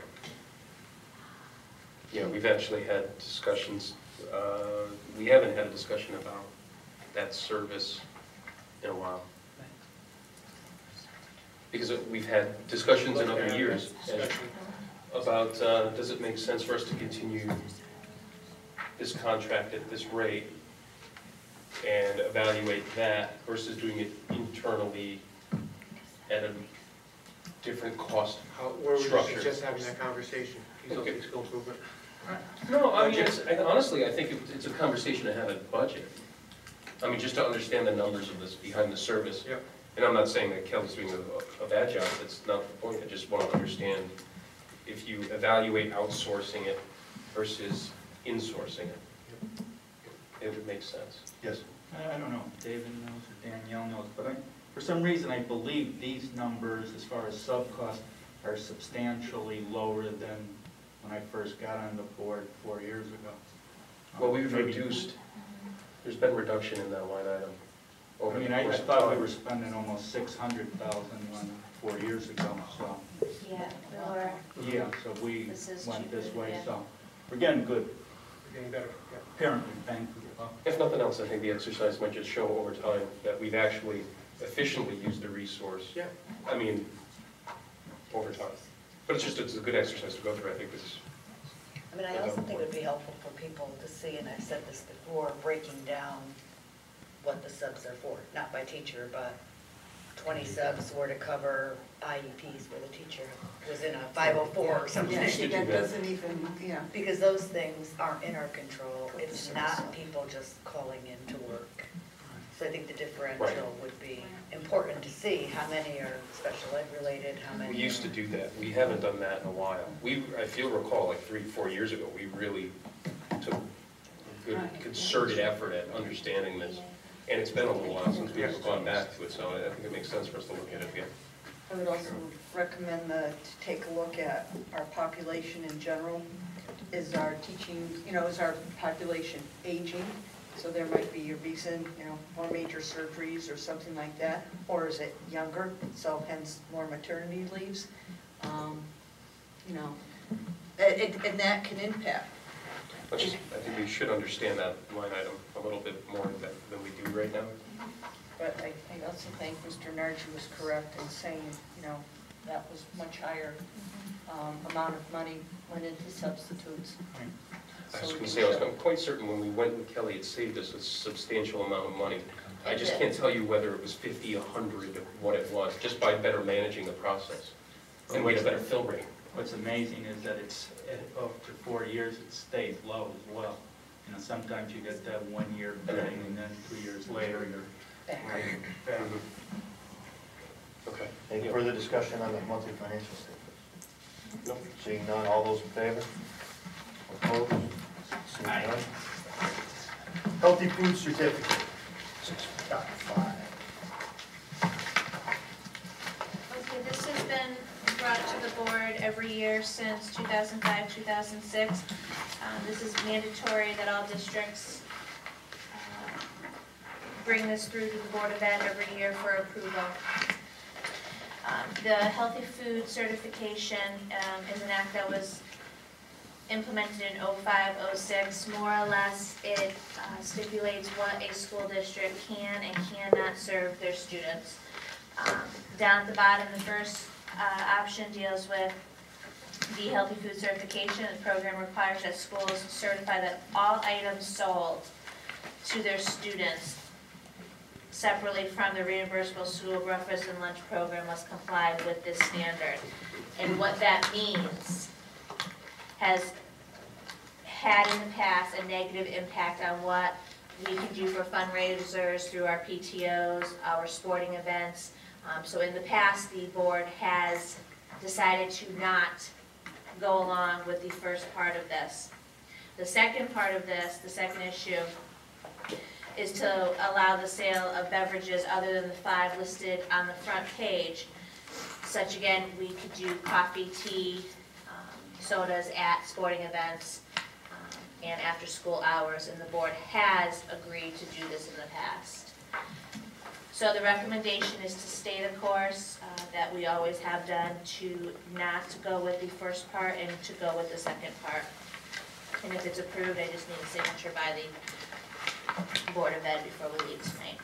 Yeah, we've actually had discussions, we haven't had a discussion about that service in a while. Because we've had discussions in other years about, does it make sense for us to continue this contract at this rate and evaluate that versus doing it internally at a different cost Where we structure? just having that conversation, use Okay. school improvement. No, I mean, honestly, I think it's a conversation to have at budget. I mean, just to understand the numbers of this, behind the service. Yep. And I'm not saying that Kelly's doing a bad job, that's not the point, I just want to understand if you evaluate outsourcing it versus insourcing it, it would make sense. Yes. I don't know, David knows or Danielle knows, but for some reason, I believe these numbers, as far as sub-cost, are substantially lower than when I first got on the board 4 years ago. Well, we've Maybe- reduced, there's been reduction in that line item I over the mean, I course of thought we time. were spending almost 600,000 4 years ago, so, Yeah, we were. yeah, so we This is went this cheaper, way, yeah. so we're getting good, We're getting better, yeah. apparently, thank you. If nothing else, I think the exercise might just show over time that we've actually efficiently used the resource. Yeah. I mean, over time. But it's a good exercise to go through, I think, this. I mean, I also think it would be helpful for people to see, and I've said this before, breaking down what the subs are for, not by teacher, but 20 subs were to cover IEPs where the teacher was in a 504 or something. Yeah, see, that doesn't even, yeah. Because those things aren't in our control. It's not people just calling in to work. So I think the differential would be important to see how many are special ed related, how many. We used to do that. We haven't done that in a while. I recall like 3-4 years ago, we really took a good concerted effort at understanding this. And it's been a little while since we've gone back to it, so I think it makes sense for us to look at it again. I would also recommend to take a look at our population in general. Is our teaching, is our population aging? So there might be a reason, more major surgeries or something like that. Or is it younger, so hence more maternity leaves? And that can impact. I think we should understand that line item a little bit more than we do right now. But I also think Mr. Nargi was correct in saying, that was much higher amount of money went into substitutes. I was going to say, I was quite certain when we went with Kelly, it saved us a substantial amount of money. I just can't tell you whether it was 50, 100, what it was, just by better managing the process. And we had a better fill rate. What's amazing is that it's, after 4 years, it stays low as well. Sometimes you get that 1 year thing, and then 2 years later, you're back. Okay. Any further discussion on the monthly financial statement? No. Seeing none, all those in favor? Opposed? Seeing none. Healthy food certificate, 6.5. Okay, this has been brought to the board every year since 2005, 2006. This is mandatory that all districts bring this through to the Board of Ed every year for approval. The healthy food certification is an act that was implemented in 05-06. More or less, it stipulates what a school district can and cannot serve their students. Down at the bottom, the first option deals with the healthy food certification. The program requires that schools certify that all items sold to their students separately from the reimbursable school breakfast and lunch program must comply with this standard. And what that means has had in the past a negative impact on what we can do for fundraisers through our PTOs, our sporting events. So in the past, the board has decided to not go along with the first part of this. The second part of this, the second issue, is to allow the sale of beverages other than the 5 listed on the front page. Such again, we could do coffee, tea, sodas at sporting events and after school hours, and the board has agreed to do this in the past. So the recommendation is to stay the course that we always have done, to not go with the first part and to go with the second part. And if it's approved, I just need a signature by the Board of Ed before we leave tonight.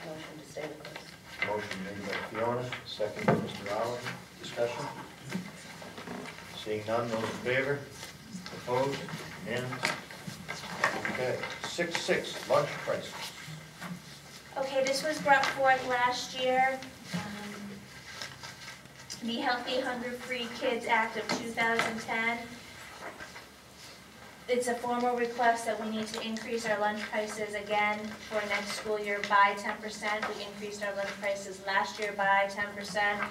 Motion to stay the course. Motion made by Fiona, second by Mr. Allen. Discussion? Seeing none, those in favor? Opposed? Unanimous? Okay. 6.6, lunch prices. Okay, this was brought forth last year. The Healthy Hunger-Free Kids Act of 2010. It's a formal request that we need to increase our lunch prices again for next school year by 10%. We increased our lunch prices last year by 10%.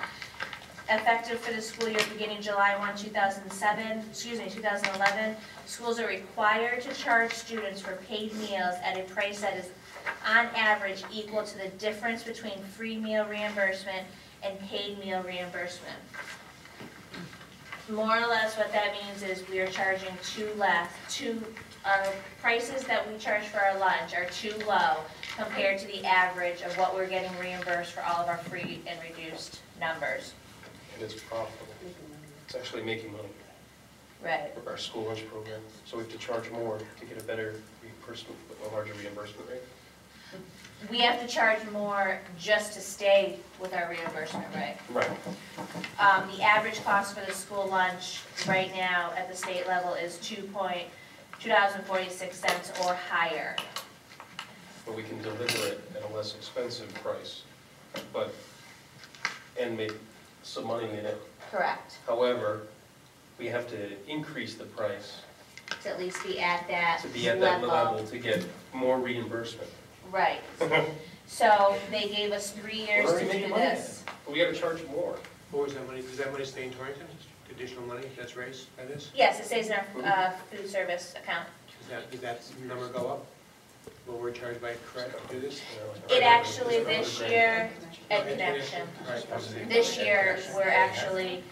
Effective for the school year beginning July 1, 2011, schools are required to charge students for paid meals at a price that is on average equal to the difference between free meal reimbursement and paid meal reimbursement. More or less what that means is we are charging our prices that we charge for our lunch are too low compared to the average of what we're getting reimbursed for all of our free and reduced numbers. And it's profitable. It's actually making money Right. for our school lunch program. So we have to charge more to get a better reimbursement, a larger reimbursement rate. We have to charge more just to stay with our reimbursement rate. Right. The average cost for the school lunch right now at the state level is $2.46 or higher. But we can deliver it at a less expensive price, and make some money in it. Correct. However, we have to increase the price To at least be at that to be at that level to get more reimbursement. Right. So they gave us 3 years We're to already do making money at it. this. But we gotta charge more. What was that money, does that money stay in Torrington? Additional money that's raised by this? Yes, it stays in our food service account. Does that number go up? Will we charge by credit to do this? It actually, this year, Ed Connection, Right. this year, we're actually,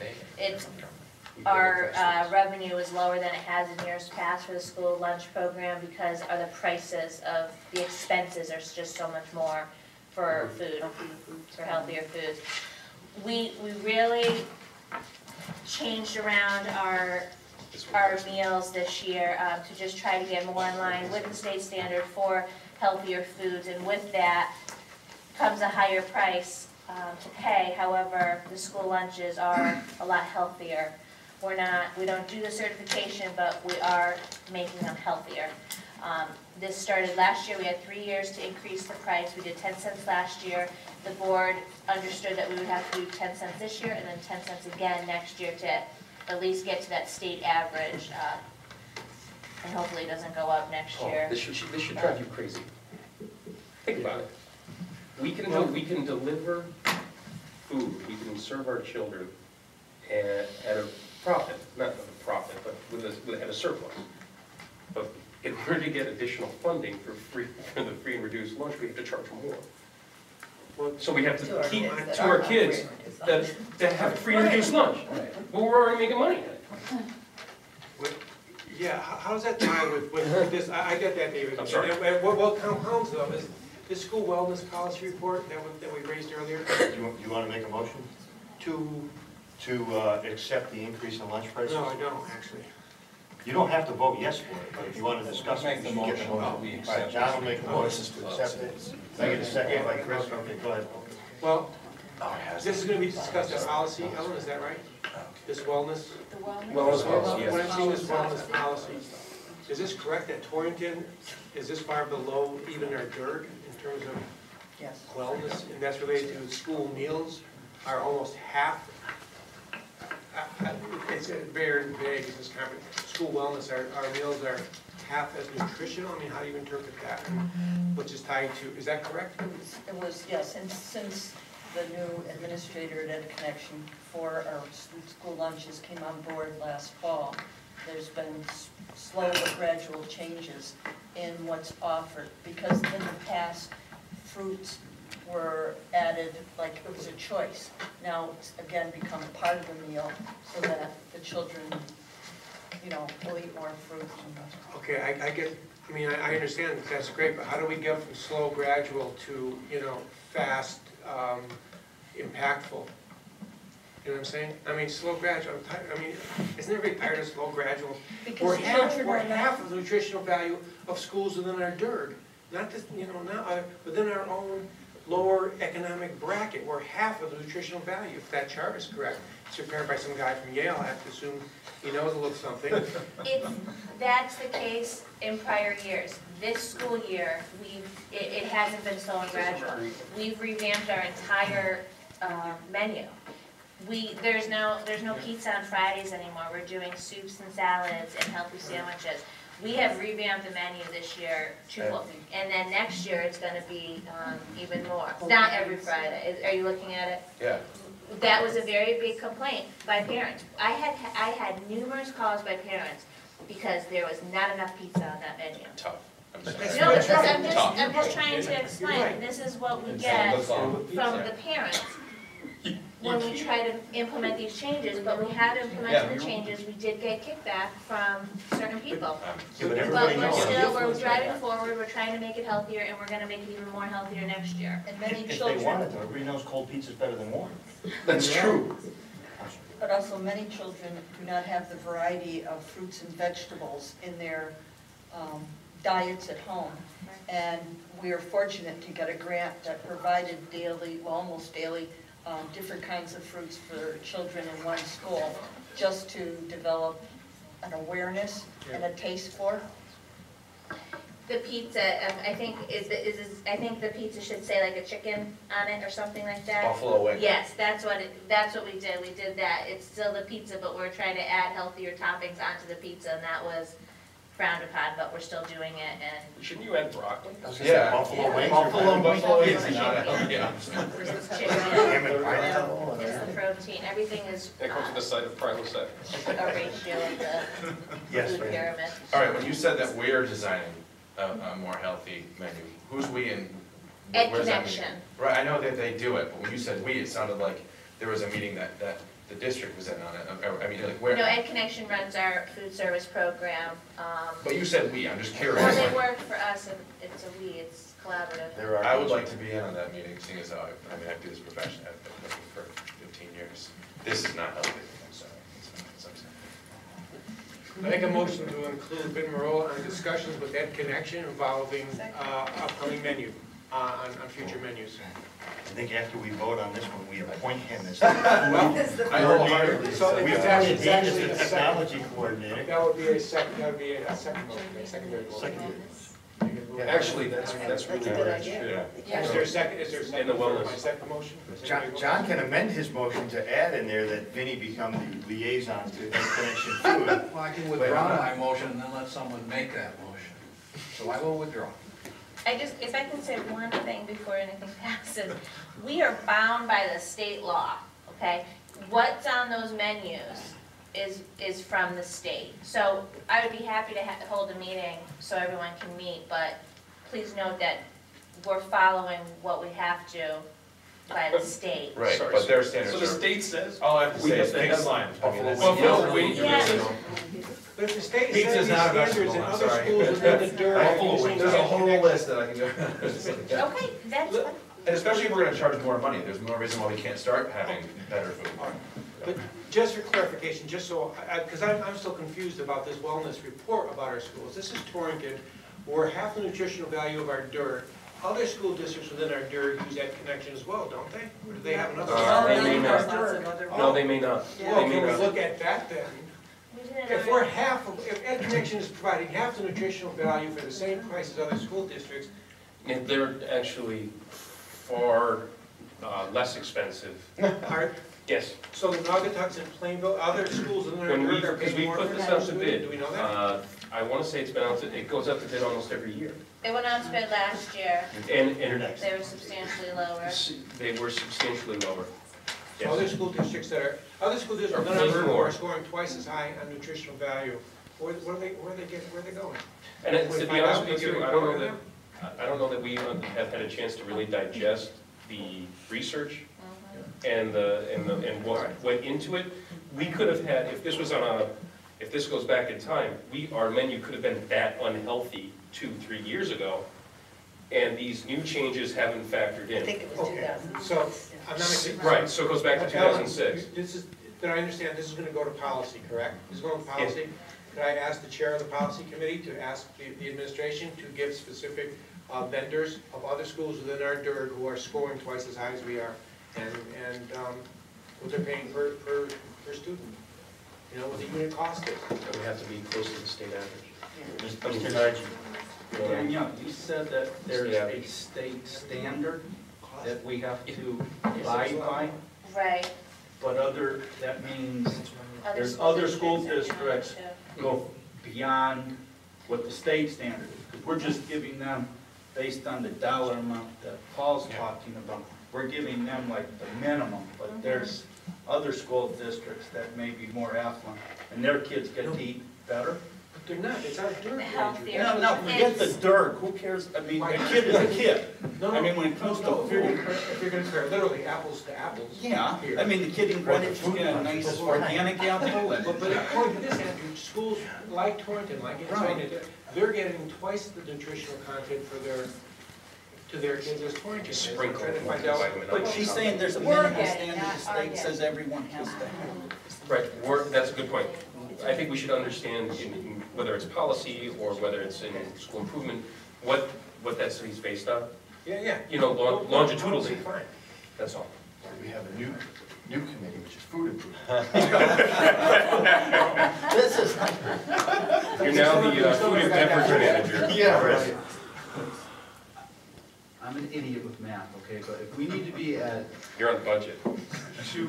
our revenue is lower than it has in years past for the school lunch program because of the prices of, the expenses are just so much more for food, for healthier foods. We really changed around our meals this year to just try to get more in line with the state standard for healthier foods, and with that comes a higher price to pay. However, the school lunches are a lot healthier. We don't do the certification, but we are making them healthier. This started last year. We had 3 years to increase the price. We did 10 cents last year. The board understood that we would have to do 10 cents this year and then 10 cents again next year to at least get to that state average. And hopefully it doesn't go up next year. This should drive you crazy. Think about it. We can deliver food, we can serve our children at a profit, not a profit, but at a surplus. But in order to get additional funding for the free and reduced lunch, we have to charge more. So we have to keep to our kids that have free and reduced lunch. Well, we're already making money. Yeah, how does that tie with this? I get that, David. I'm sorry. And what compounds though is this school wellness policy report that we raised earlier, You want to make a motion to, to accept the increase in lunch prices? no, I don't, actually. You don't have to vote yes for it, but if you want to discuss it, Make you the should get the motion motion. that we All right, accept. John will make the motion to accept it. Can I get a second by Chris? Okay, go ahead. Well, this is gonna be discussed as policy, Ellen, is that right? This wellness? The wellness? Wellness policy, When yes. I'm seeing this wellness policy, is this correct that Torrington, is this far below even our dirt in terms of Yes. wellness? And that's related to school meals are almost half, it's very vague, this comment. School wellness, our meals are half as nutritional, I mean, how do you interpret that? Which is tied to, is that correct? It was, yes, and since the new administrator at Ed Connection for our school lunches came on board last fall, there's been slow but gradual changes in what's offered, because in the past, fruits were added like it was a choice. Now it's again become a part of the meal so that the children, will eat more fruit. Okay, I get, I mean, I understand that that's great, but how do we get from slow, gradual to, fast, impactful? You know what I'm saying? I mean, slow, gradual, I'm tired, I mean, isn't everybody tired of slow, gradual? Because We're the half, children we're are not- half of the nutritional value of schools within our DIRG. Not just, not, within our own lower economic bracket, we're half of the nutritional value, if that chart is correct. It's prepared by some guy from Yale, I have to assume he knows a little something. That's the case in prior years. This school year, it hasn't been slow and gradual. We've revamped our entire menu. There's no pizza on Fridays anymore. We're doing soups and salads and healthy sandwiches. We have revamped the menu this year, and then next year it's gonna be even more. Not every Friday. Are you looking at it? Yeah. That was a very big complaint by parents. I had numerous calls by parents because there was not enough pizza on that menu. Tough. I'm sorry. No, because Tough. I'm just trying to explain, this is what we get from the parents when we try to implement these changes, but we had to implement the changes, we did get kickback from certain people. Yeah, but But everybody knows. we're driving forward, we're trying to make it healthier, and we're gonna make it even more healthier next year. And many If they children, wanted to, everybody knows cold pizza's better than warm. That's true. but also many children do not have the variety of fruits and vegetables in their diets at home. And we are fortunate to get a grant that provided daily, well, almost daily, different kinds of fruits for children in one school, just to develop an awareness and a taste for. The pizza, I think, I think the pizza should say like a chicken on it or something like that. Buffalo wing. Yes, that's what we did, we did that. It's still the pizza, but we're trying to add healthier toppings onto the pizza, and that was frowned upon, but we're still doing it, and Shouldn't you add broccoli? I was gonna say buffalo wings. Buffalo wings, yeah. it's chicken, Ham and pineapple. it's the protein, everything is That comes to the site of primal set. a ratio of the Yes, food ma'am. pyramid. All right, when you said that we're designing a more healthy menu, who's we and Ed where's that meeting? Connection. Right, I know that they do it, but when you said we, it sounded like there was a meeting that the district was in on it. I mean, like where? No, Ed Connection runs our food service program. But you said we, I'm just curious. Well, they work for us, and it's a we, it's collaborative. There are. I would like to be in on that meeting, seeing as how, I mean, I do this professionally, I've been looking for 15 years. This is not healthy, I'm sorry. It's not, it's upsetting. I make a motion to include Ben Marola on discussions with Ed Connection involving upcoming menu, on future menus. I think after we vote on this one, we appoint him as Well, I wholeheartedly So We it's appointed actually, him as actually the a second, technology coordinator. that would be a second motion, a secondary motion. Actually, that's really That's a good good. idea. Is there a second, In the wellness. my second motion? John can amend his motion to add in there that Vinnie become the liaison to Ed Connection Food. Well, I can withdraw my motion and then let someone make that motion. So I will withdraw. If I can say one thing before anything passes, we are bound by the state law, okay? What's on those menus is from the state. So I would be happy to hold a meeting so everyone can meet, but please note that we're following what we have to by the state. Right, Sorry, but their standards So are. the state says, All I have to we say get is the pigs, headline. buffalo wings. Buffalo wings, Yeah. But if the state Pizza's set these not a standards vegetable, in I'm other sorry. schools within the dirt. Buffalo wings, there's a whole list that I can do. Okay, that's fine. And especially if we're gonna charge more money, there's no reason why we can't start having better food. But just for clarification, just so, because I'm still confused about this wellness report about our schools. This is Torrington, where half the nutritional value of our dirt. Other school districts within our dirt use that connection as well, don't they? Or do they have another? They may not. Lots of other- No, they may not. Well, They may can we not. look at that then? We didn't If we're half, if Ed Connection is providing half the nutritional value for the same price as other school districts, And they're actually far less expensive. are, Yes. so the Naugatucks and Plainville, other schools within our When we, dirt are because paying we more put for this that? out to bid, Do we know that? I want to say it's been out to, it goes out to bid almost every year. It went out to bid last year, And they were substantially lower. they were substantially lower. Other Yes. school districts that are, other school districts Are within our paying dirt more. are scoring twice as high on nutritional value. Where are they going? And When to we be find honest out, with we you, get I don't know reported that, I don't know that we have had a chance to really digest the research and what went into it. We could have had, if this was on a, if this goes back in time, our menu could have been that unhealthy 2-3 years ago, and these new changes haven't factored I in. think it was Okay, 2006. so I'm not. Right, so it goes back to 2006. This is, did I understand, this is gonna go to policy, correct? This is going to policy? Could I ask the chair of the policy committee to ask the administration to give specific vendors of other schools within our dirt who are scoring twice as high as we are, and what they're paying per student? You know, what the unit cost is? That we have to be close to the state average. Mr. Nagy. Danielle, you said that there's Yeah. a state standard that we have to abide by, Right. but that means there's school other school districts that do it districts too. go beyond what the state standard is. Because we're just giving them, based on the dollar amount that Paul's talking about, we're giving them like the minimum, but there's other school districts that may be more affluent, and their kids get to eat better. But they're not, it's our dirt. Healthier. No, forget the dirt, who cares, I mean, a kid is a kid. No, I mean, when it comes to if you're food, if you're gonna compare literally apples to apples. yeah, here. I mean, the kid in Greenwich is getting a nice organic apple, and But according to this, Andrew, schools like Torrington, like Inside, they're getting twice the nutritional content to their kids as Torrington is. I'm Sprinkle trying to with find out. vitamin but she's saying there's a We're minimum getting standard that, the state says everyone has to have. Right, that's a good point. I think we should understand, whether it's policy or whether it's in school improvement, what that study's based on. Yeah. You know, longitudinally, Fine. that's all. We have a new committee, which is food improvement. This is, You're now the food and beverage manager. Yeah, right. I'm an idiot with math, okay, but if we need to be at You're on the budget. two,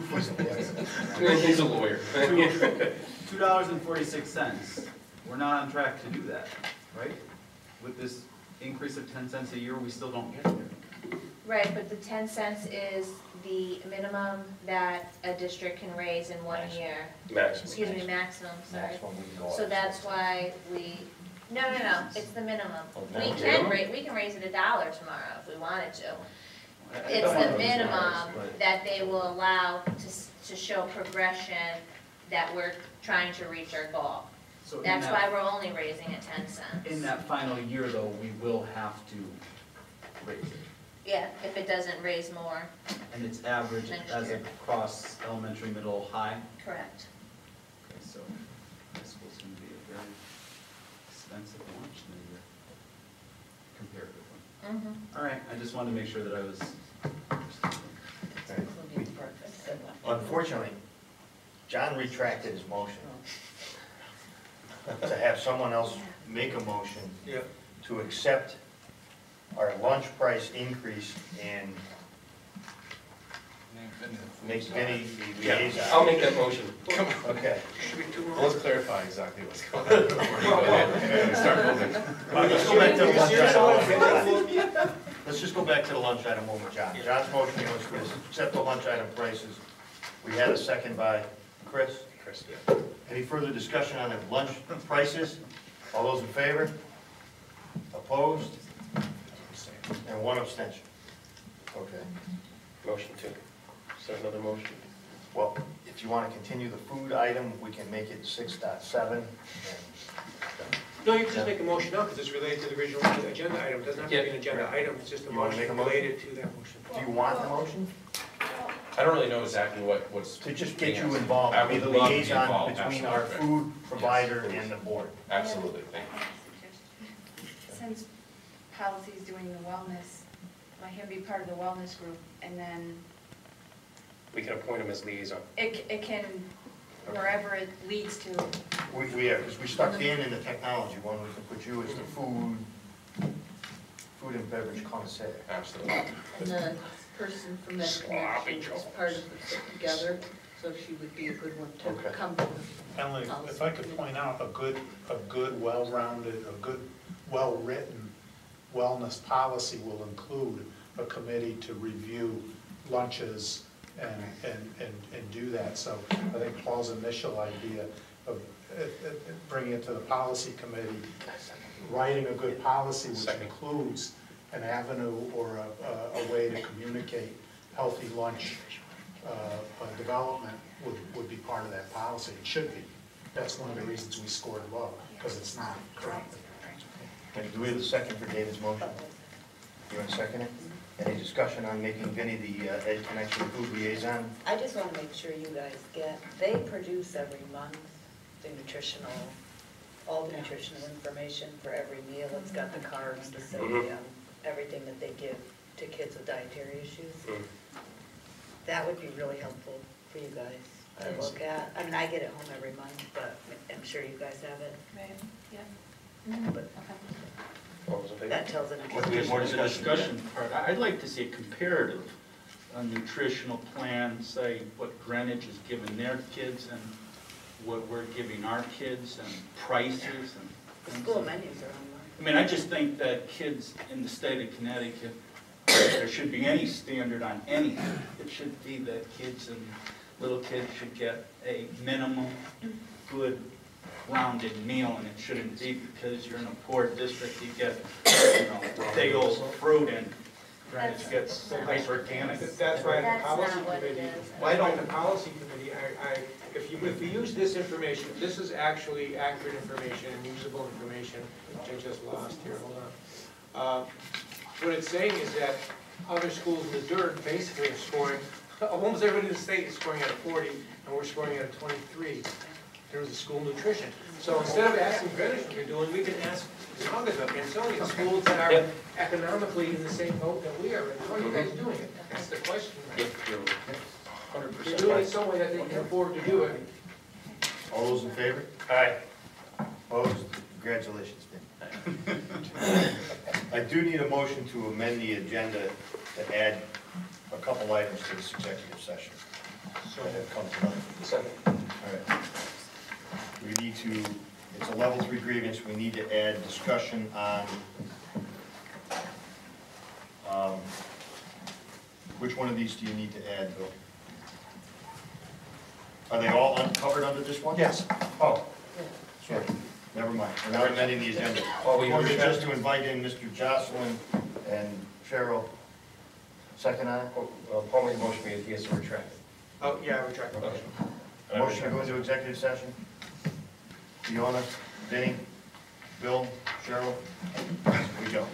He's a lawyer. $2.46, we're not on track to do that, right? With this increase of 10 cents a year, we still don't get there. Right, but the 10 cents is the minimum that a district can raise in 1 year. Maximum. Excuse me, maximum, sorry. Maximum we can go So up. that's why no, it's the minimum. We Okay. can raise it $1 tomorrow if we wanted to. I It's don't want the those minimum numbers, but- that they will allow to show progression that we're trying to reach our goal. So in That's that- why we're only raising it 10 cents. In that final year, though, we will have to raise it. Yeah, if it doesn't raise more, And it's average Next as year. across elementary, middle, high. correct. Okay, so high school's gonna be a very expensive lunch in a year, comparatively. All right, I just wanted to make sure that I was understanding. Including breakfast. Unfortunately, John retracted his motion to have someone else make a motion Yeah. to accept our lunch price increase and make Vinnie the Yeah, liaison. I'll make that motion. Okay. Should be two more. Let's clarify exactly what's going on before you go ahead and start moving. Let's go back to the You lunch serious about item. Let's just go back to the lunch item moment, John. John's motion was to accept the lunch item prices. We had a second by Chris. Chris, yeah. Any further discussion on the lunch prices? All those in favor? Opposed? And one abstention. Okay. Motion to, is there another motion? Well, if you want to continue the food item, we can make it 6.7. No, you can just make a motion now, because it's related to the original agenda item. It doesn't have to be an agenda item, it's just a You wanna motion make a motion? related to that motion. Do you want the motion? I don't really know exactly what's. To just get you involved, I be would the love to be liaison involved, between our absolutely. food provider and the board. Absolutely, thank you. Since policy's doing the wellness, let him be part of the wellness group, and then We can appoint him as liaison. it can, wherever it leads to. Because we stuck Dan in the technology one, we can put you as the food and beverage connoisseur. Absolutely. And the person from that Sloppy connection is Joes. part of the Fit Together, so she would be a good one to Okay. come to. Emily, if I could point out a good, well-rounded, a good, well-written wellness policy will include a committee to review lunches and do that. So I think Paul's initial idea of bringing it to the policy committee, writing a good policy which includes an avenue or a way to communicate healthy lunch development would be part of that policy. It should be. That's one of the reasons we scored low, because it's not. And do we have a second for David's motion? You want to second it? Any discussion on making Vinnie the Ed Connection Food Liaison? I just want to make sure you guys get, they produce every month the nutritional, all the nutritional information for every meal. It's got the carbs, the sodium, everything that they give to kids with dietary issues. That would be really helpful for you guys to look at. I mean, I get it home every month, but I'm sure you guys have it. Right, yeah. But All those in favor? that tells it. What, we have more The discussion? discussion part, I'd like to see a comparative, a nutritional plan, say what Greenwich is giving their kids and what we're giving our kids and prices and The things. school menus are online. I mean, I just think that kids in the state of Connecticut, there should be any standard on anything. It should be that kids and little kids should get a minimum good rounded meal, and it shouldn't be because you're in a poor district, you get, big old fruit and Greenwich gets hypertonic. That's why the That's policy not what it committee, is. why don't the policy committee, if we use this information, this is actually accurate information and usable information, which I just lost here, hold on. What it's saying is that other schools in the dirt basically are scoring, almost everybody in the state is scoring at a 40, and we're scoring at a 23. There's a school nutrition. So instead of asking Greenwich what they're doing, we can ask Naugatuck and so many schools that are economically in the same boat that we are in. How are you guys doing it? That's the question. Yep, you're 100% You're doing it right. some way that they can afford to do it. All those in favor? Aye. Opposed? Congratulations, Vinnie. I do need a motion to amend the agenda to add a couple items to this executive session. So that comes tonight. Second. All right. We need to, it's a level 3 grievance, we need to add discussion on, which one of these do you need to add, Bill? Are they all uncovered under this one? Yes. Oh, sorry, never mind, we're not amending the agenda. Oh, We wanted just to invite in Mr. Jocelyn and Cheryl. Second on it? Paul made a motion, he has to retract it. Oh, yeah, I retract my motion. Motion to go into executive session? Fiona, Vinnie, Bill, Cheryl? Here we go.